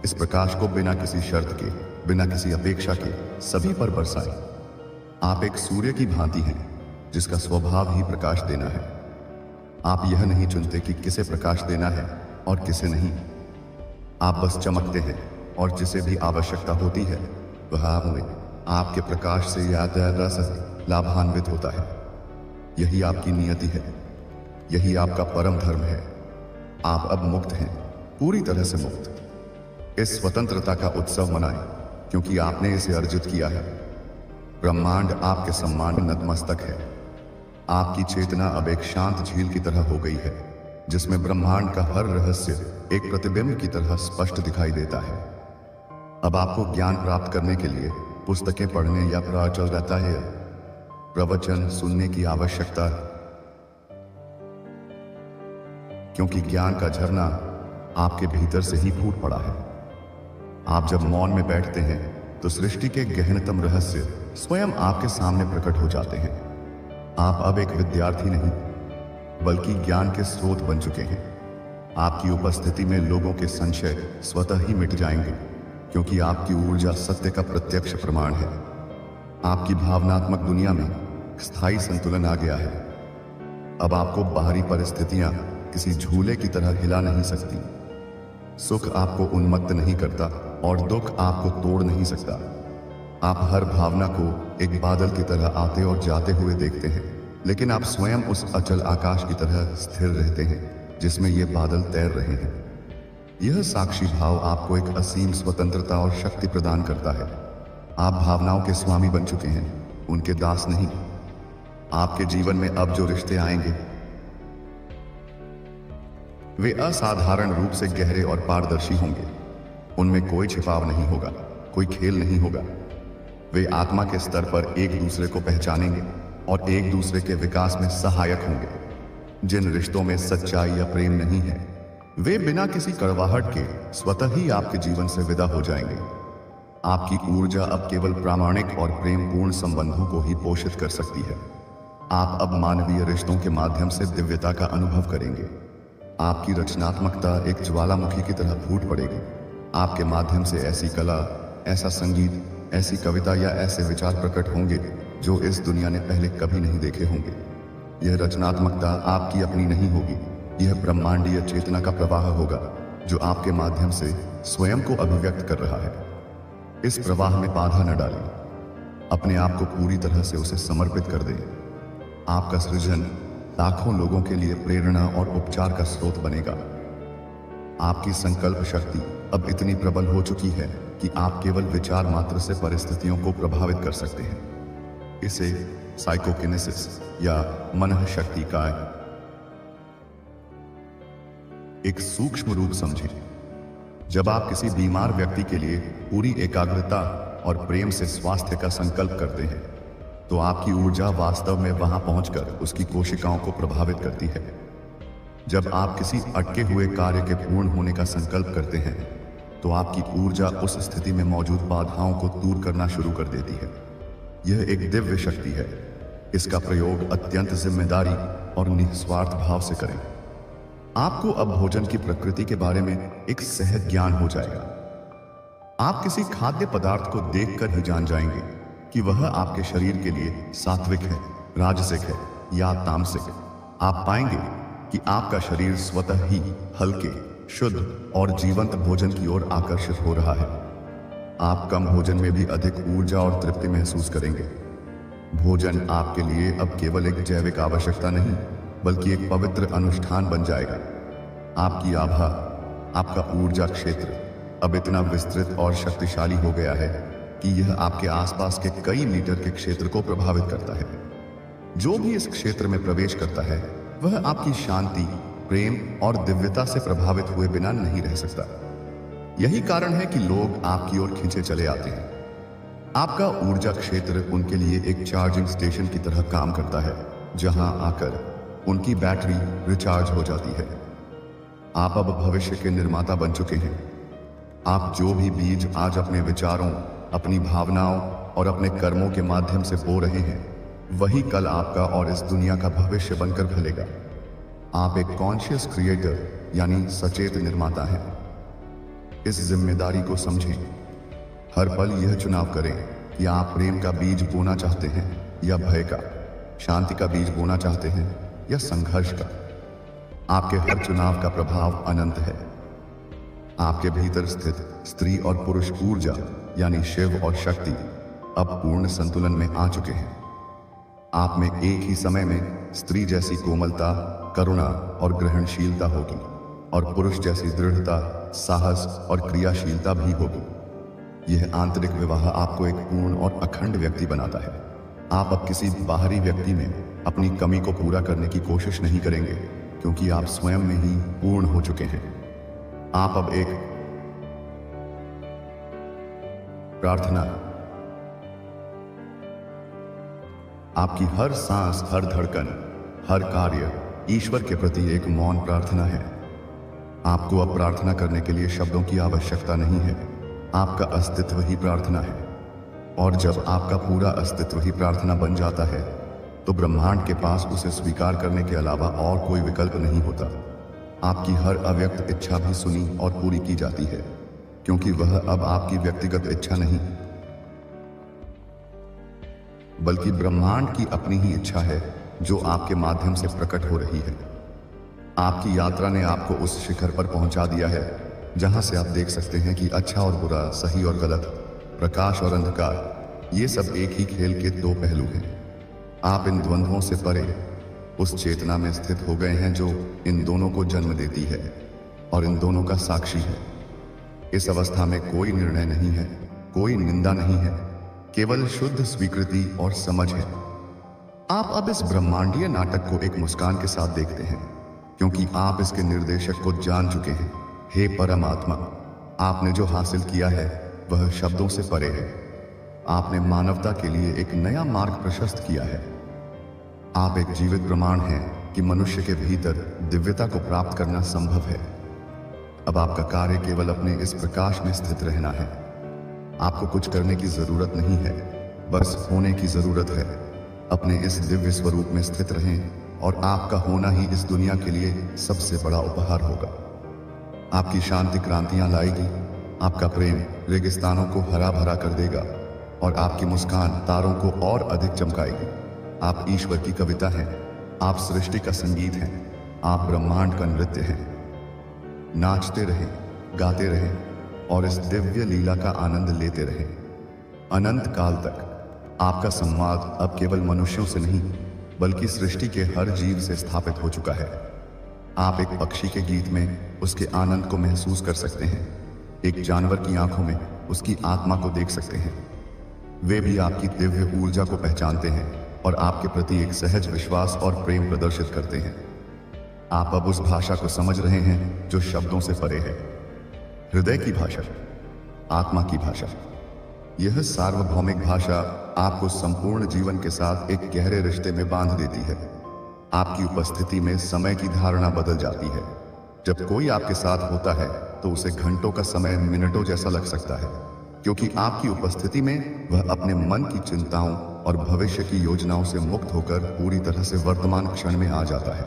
B: इस प्रकाश को बिना किसी शर्त के, बिना किसी अपेक्षा के सभी पर बरसाएं। आप एक सूर्य की भांति हैं जिसका स्वभाव ही प्रकाश देना है। आप यह नहीं चुनते कि किसे प्रकाश देना है और किसे नहीं। आप बस चमकते हैं और जिसे भी आवश्यकता होती है वह आप में आपके प्रकाश से लाभान्वित होता है। यही आपकी नियति है, यही आपका परम धर्म है। आप अब मुक्त हैं, पूरी तरह से मुक्त। इस स्वतंत्रता का उत्सव मनाएं, क्योंकि आपने इसे अर्जित किया है। ब्रह्मांड आपके सम्मान में नतमस्तक है। आपकी चेतना अब एक शांत झील की तरह हो गई है, जिसमें ब्रह्मांड का हर रहस्य एक प्रतिबिंब की तरह स्पष्ट दिखाई देता है। अब आपको ज्ञान प्राप्त करने के लिए पुस्तकें पढ़ने या प्रवचन रहता है, प्रवचन सुनने की आवश्यकता है, क्योंकि ज्ञान का झरना आपके भीतर से ही फूट पड़ा है। आप जब मौन में बैठते हैं तो सृष्टि के गहनतम रहस्य स्वयं आपके सामने प्रकट हो जाते हैं। आप अब एक विद्यार्थी नहीं बल्कि ज्ञान के स्रोत बन चुके हैं। आपकी उपस्थिति में लोगों के संशय स्वतः ही मिट जाएंगे, क्योंकि आपकी ऊर्जा सत्य का प्रत्यक्ष प्रमाण है। आपकी भावनात्मक दुनिया में स्थायी संतुलन आ गया है। अब आपको बाहरी परिस्थितियां किसी झूले की तरह हिला नहीं सकती। सुख आपको उन्मत्त नहीं करता और दुख आपको तोड़ नहीं सकता। आप हर भावना को एक बादल की तरह आते और जाते हुए देखते हैं, लेकिन आप स्वयं उस अचल आकाश की तरह स्थिर रहते हैं जिसमें ये बादल तैर रहे हैं। यह साक्षी भाव आपको एक असीम स्वतंत्रता और शक्ति प्रदान करता है। आप भावनाओं के स्वामी बन चुके हैं, उनके दास नहीं। आपके जीवन में अब जो रिश्ते आएंगे वे असाधारण रूप से गहरे और पारदर्शी होंगे। उनमें कोई छिपाव नहीं होगा, कोई खेल नहीं होगा। वे आत्मा के स्तर पर एक दूसरे को पहचानेंगे और एक दूसरे के विकास में सहायक होंगे। जिन रिश्तों में सच्चाई या प्रेम नहीं है, वे बिना किसी कड़वाहट के स्वतः ही आपके जीवन से विदा हो जाएंगे। आपकी ऊर्जा अब केवल प्रामाणिक और प्रेमपूर्ण संबंधों को ही पोषित कर सकती है। आप अब मानवीय रिश्तों के माध्यम से दिव्यता का अनुभव करेंगे। आपकी रचनात्मकता एक ज्वालामुखी की तरह फूट पड़ेगी। आपके माध्यम से ऐसी कला, ऐसा संगीत, ऐसी कविता या ऐसे विचार प्रकट होंगे जो इस दुनिया ने पहले कभी नहीं देखे होंगे। यह रचनात्मकता आपकी अपनी नहीं होगी, यह ब्रह्मांडीय चेतना का प्रवाह होगा जो आपके माध्यम से स्वयं को अभिव्यक्त कर रहा है। इस प्रवाह में बाधा न डालें, अपने आप को पूरी तरह से उसे समर्पित कर दें। आपका सृजन लाखों लोगों के लिए प्रेरणा और उपचार का स्रोत बनेगा। आपकी संकल्प शक्ति अब इतनी प्रबल हो चुकी है कि आप केवल विचार मात्र से परिस्थितियों को प्रभावित कर सकते हैं। इसे साइकोकिनेसिस या मनः शक्ति का एक सूक्ष्म रूप समझें। जब आप किसी बीमार व्यक्ति के लिए पूरी एकाग्रता और प्रेम से स्वास्थ्य का संकल्प करते हैं, तो आपकी ऊर्जा वास्तव में वहां पहुंचकर उसकी कोशिकाओं को प्रभावित करती है। जब आप किसी अटके हुए कार्य के पूर्ण होने का संकल्प करते हैं, तो आपकी ऊर्जा उस स्थिति में मौजूद बाधाओं को दूर करना शुरू कर देती है। यह एक दिव्य शक्ति है। इसका प्रयोग अत्यंत जिम्मेदारी और निस्वार्थ भाव से करें। आपको अब भोजन की प्रकृति के बारे में एक सहज ज्ञान हो जाएगा। आप किसी खाद्य पदार्थ को देखकर ही जान जाएंगे कि वह आपके शरीर के लिए सात्विक है, राजसिक है या तामसिक। आप पाएंगे कि आपका शरीर स्वतः ही हल्के, शुद्ध और जीवंत भोजन की ओर आकर्षित हो रहा है। आप कम भोजन में भी अधिक ऊर्जा और तृप्ति महसूस करेंगे। भोजन आपके लिए अब केवल एक जैविक आवश्यकता नहीं, बल्कि एक पवित्र अनुष्ठान बन जाएगा। आपकी आभा, आपका ऊर्जा क्षेत्र अब इतना विस्तृत और शक्तिशाली हो गया है कि यह आपके आसपास के कई मीटर के क्षेत्र को प्रभावित करता है। जो भी इस क्षेत्र में प्रवेश करता है, वह आपकी शांति, प्रेम और दिव्यता से प्रभावित हुए बिना नहीं रह सकता। यही कारण है कि लोग आपकी ओर खींचे चले आते हैं। आपका ऊर्जा क्षेत्र उनके लिए एक चार्जिंग स्टेशन की तरह काम करता है, जहां आकर उनकी बैटरी रिचार्ज हो जाती है। आप अब भविष्य के निर्माता बन चुके हैं। आप जो भी बीज आज अपने विचारों, अपनी भावनाओं और अपने कर्मों के माध्यम से बो रहे हैं, वही कल आपका और इस दुनिया का भविष्य बनकर ढलेगा। आप एक कॉन्शियस क्रिएटर यानी सचेत निर्माता हैं। इस जिम्मेदारी को समझें। हर पल यह चुनाव करें कि आप प्रेम का बीज बोना चाहते हैं या भय का, शांति का बीज बोना चाहते हैं या संघर्ष का। आपके हर चुनाव का प्रभाव अनंत है। आपके भीतर स्थित स्त्री और पुरुष ऊर्जा यानी शिव और शक्ति अब पूर्ण संतुलन में आ चुके हैं। आप में एक ही समय में स्त्री जैसी कोमलता, करुणा और ग्रहणशीलता होगी और पुरुष जैसी दृढ़ता, साहस और क्रियाशीलता भी होगी। यह आंतरिक विवाह आपको एक पूर्ण और अखंड व्यक्ति बनाता है। आप अब किसी बाहरी व्यक्ति में अपनी कमी को पूरा करने की कोशिश नहीं करेंगे, क्योंकि आप स्वयं में ही पूर्ण हो चुके हैं। आप अब एक प्रार्थना, आपकी हर सांस, हर धड़कन, हर कार्य ईश्वर के प्रति एक मौन प्रार्थना है। आपको अब प्रार्थना करने के लिए शब्दों की आवश्यकता नहीं है। आपका अस्तित्व ही प्रार्थना है। और जब आपका पूरा अस्तित्व ही प्रार्थना बन जाता है तो ब्रह्मांड के पास उसे स्वीकार करने के अलावा और कोई विकल्प नहीं होता। आपकी हर अव्यक्त इच्छा भी सुनी और पूरी की जाती है, क्योंकि वह अब आपकी व्यक्तिगत इच्छा नहीं बल्कि ब्रह्मांड की अपनी ही इच्छा है जो आपके माध्यम से प्रकट हो रही है। आपकी यात्रा ने आपको उस शिखर पर पहुंचा दिया है जहां से आप देख सकते हैं कि अच्छा और बुरा, सही और गलत, प्रकाश और अंधकार, ये सब एक ही खेल के दो पहलू हैं। आप इन द्वंद्वों से परे उस चेतना में स्थित हो गए हैं जो इन दोनों को जन्म देती है और इन दोनों का साक्षी है। इस अवस्था में कोई निर्णय नहीं है, कोई निंदा नहीं है, केवल शुद्ध स्वीकृति और समझ है। आप अब इस ब्रह्मांडीय नाटक को एक मुस्कान के साथ देखते हैं, क्योंकि आप इसके निर्देशक को जान चुके हैं। हे परमात्मा, आपने जो हासिल किया है वह शब्दों से परे है। आपने मानवता के लिए एक नया मार्ग प्रशस्त किया है। आप एक जीवित प्रमाण हैं कि मनुष्य के भीतर दिव्यता को प्राप्त करना संभव है। अब आपका कार्य केवल अपने इस प्रकाश में स्थित रहना है। आपको कुछ करने की जरूरत नहीं है, बस होने की जरूरत है। अपने इस दिव्य स्वरूप में स्थित रहें और आपका होना ही इस दुनिया के लिए सबसे बड़ा उपहार होगा। आपकी शांति क्रांतियां लाएगी, आपका प्रेम रेगिस्तानों को हरा भरा कर देगा और आपकी मुस्कान तारों को और अधिक चमकाएगी। आप ईश्वर की कविता हैं, आप सृष्टि का संगीत हैं, आप ब्रह्मांड का नृत्य हैं। नाचते रहें, गाते रहें और इस दिव्य लीला का आनंद लेते रहें। अनंत काल तक आपका संवाद अब केवल मनुष्यों से नहीं बल्कि सृष्टि के हर जीव से स्थापित हो चुका है। आप एक पक्षी के गीत में उसके आनंद को महसूस कर सकते हैं, एक जानवर की आंखों में उसकी आत्मा को देख सकते हैं। वे भी आपकी दिव्य ऊर्जा को पहचानते हैं और आपके प्रति एक सहज विश्वास और प्रेम प्रदर्शित करते हैं। आप अब उस भाषा को समझ रहे हैं जो शब्दों से परे है, हृदय की भाषा, आत्मा की भाषा। यह सार्वभौमिक भाषा आपको संपूर्ण जीवन के साथ एक गहरे रिश्ते में बांध देती है। आपकी उपस्थिति में समय की धारणा बदल जाती है। जब कोई आपके साथ होता है तो उसे घंटों का समय मिनटों जैसा लग सकता है, क्योंकि आपकी उपस्थिति में वह अपने मन की चिंताओं और भविष्य की योजनाओं से मुक्त होकर पूरी तरह से वर्तमान क्षण में आ जाता है।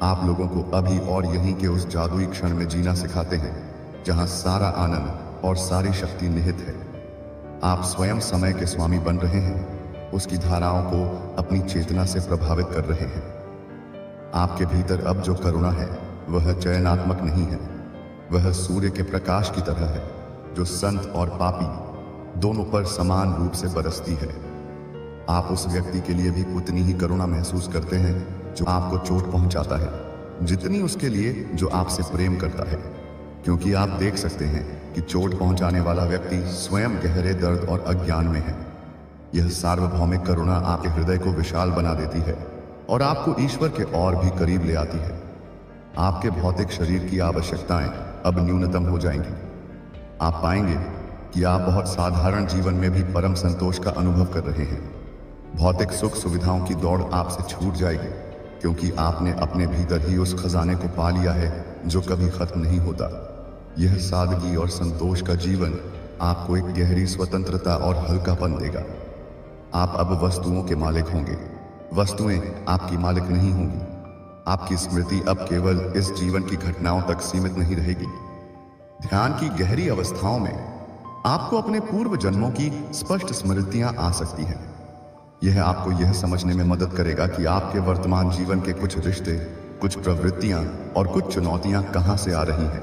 B: आप लोगों को अभी और यहीं के उस जादुई क्षण में जीना सिखाते हैं जहां सारा आनंद और सारी शक्ति निहित है। आप स्वयं समय के स्वामी बन रहे हैं, उसकी धाराओं को अपनी चेतना से प्रभावित कर रहे हैं। आपके भीतर अब जो करुणा है वह चयनात्मक नहीं है, वह सूर्य के प्रकाश की तरह है जो संत और पापी दोनों पर समान रूप से बरसती है। आप उस व्यक्ति के लिए भी उतनी ही करुणा महसूस करते हैं जो आपको चोट पहुंचाता है, जितनी उसके लिए जो आपसे प्रेम करता है, क्योंकि आप देख सकते हैं कि चोट पहुंचाने वाला व्यक्ति स्वयं गहरे दर्द और अज्ञान में है। यह सार्वभौमिक करुणा आपके हृदय को विशाल बना देती है और आपको ईश्वर के और भी करीब ले आती है। आपके भौतिक शरीर की आवश्यकताएं अब न्यूनतम हो जाएंगी। आप पाएंगे कि आप बहुत साधारण जीवन में भी परम संतोष का अनुभव कर रहे हैं। भौतिक सुख सुविधाओं की दौड़ आपसे छूट जाएगी, क्योंकि आपने अपने भीतर ही उस खजाने को पा लिया है जो कभी खत्म नहीं होता। यह सादगी और संतोष का जीवन आपको एक गहरी स्वतंत्रता और हल्कापन देगा। आप अब वस्तुओं के मालिक होंगे, वस्तुएं आपकी मालिक नहीं होंगी। आपकी स्मृति अब केवल इस जीवन की घटनाओं तक सीमित नहीं रहेगी। ध्यान की गहरी अवस्थाओं में आपको अपने पूर्व जन्मों की स्पष्ट स्मृतियां आ सकती हैं। यह आपको यह समझने में मदद करेगा कि आपके वर्तमान जीवन के कुछ रिश्ते, कुछ प्रवृत्तियां और कुछ चुनौतियां कहां से आ रही हैं।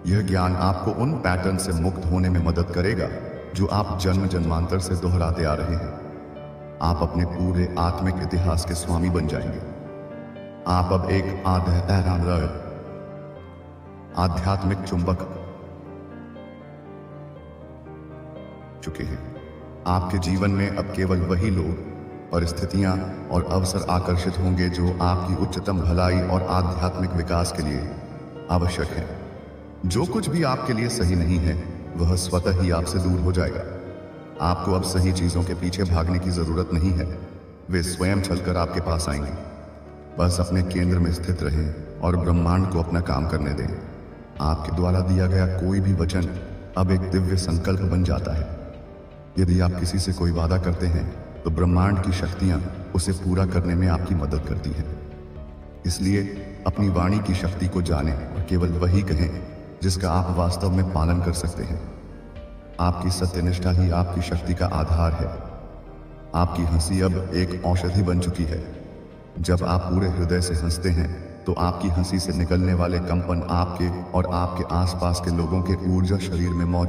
B: यह ज्ञान आपको उन पैटर्न से मुक्त होने में मदद करेगा जो आप जन्म जन्मांतर से दोहराते आ रहे हैं। आप अपने पूरे आत्मिक इतिहास के स्वामी बन जाएंगे। आप अब एक आध्यात्मिक चुंबक चुके हैं। आपके जीवन में अब केवल वही लोग, परिस्थितियां और अवसर आकर्षित होंगे जो आपकी उच्चतम भलाई और आध्यात्मिक विकास के लिए आवश्यक है। जो कुछ भी आपके लिए सही नहीं है वह स्वतः ही आपसे दूर हो जाएगा। आपको अब सही चीजों के पीछे भागने की जरूरत नहीं है, वे स्वयं चलकर आपके पास आएंगे। बस अपने केंद्र में स्थित रहें और ब्रह्मांड को अपना काम करने दें। आपके द्वारा दिया गया कोई भी वचन अब एक दिव्य संकल्प बन जाता है। यदि आप किसी से कोई वादा करते हैं तो ब्रह्मांड की शक्तियां उसे पूरा करने में आपकी मदद करती हैं। इसलिए अपनी वाणी की शक्ति को जानें और केवल वही कहें जिसका आप वास्तव में पालन कर सकते हैं। आपकी सत्यनिष्ठा ही आपकी शक्ति का आधार है। आपकी हंसी अब एक औषधि बन चुकी है। जब आप पूरे हृदय से हंसते हैं तो आपकी हंसी से निकलने वाले कंपन आपके और आपके आसपास के लोगों के ऊर्जा शरीर में मौजूद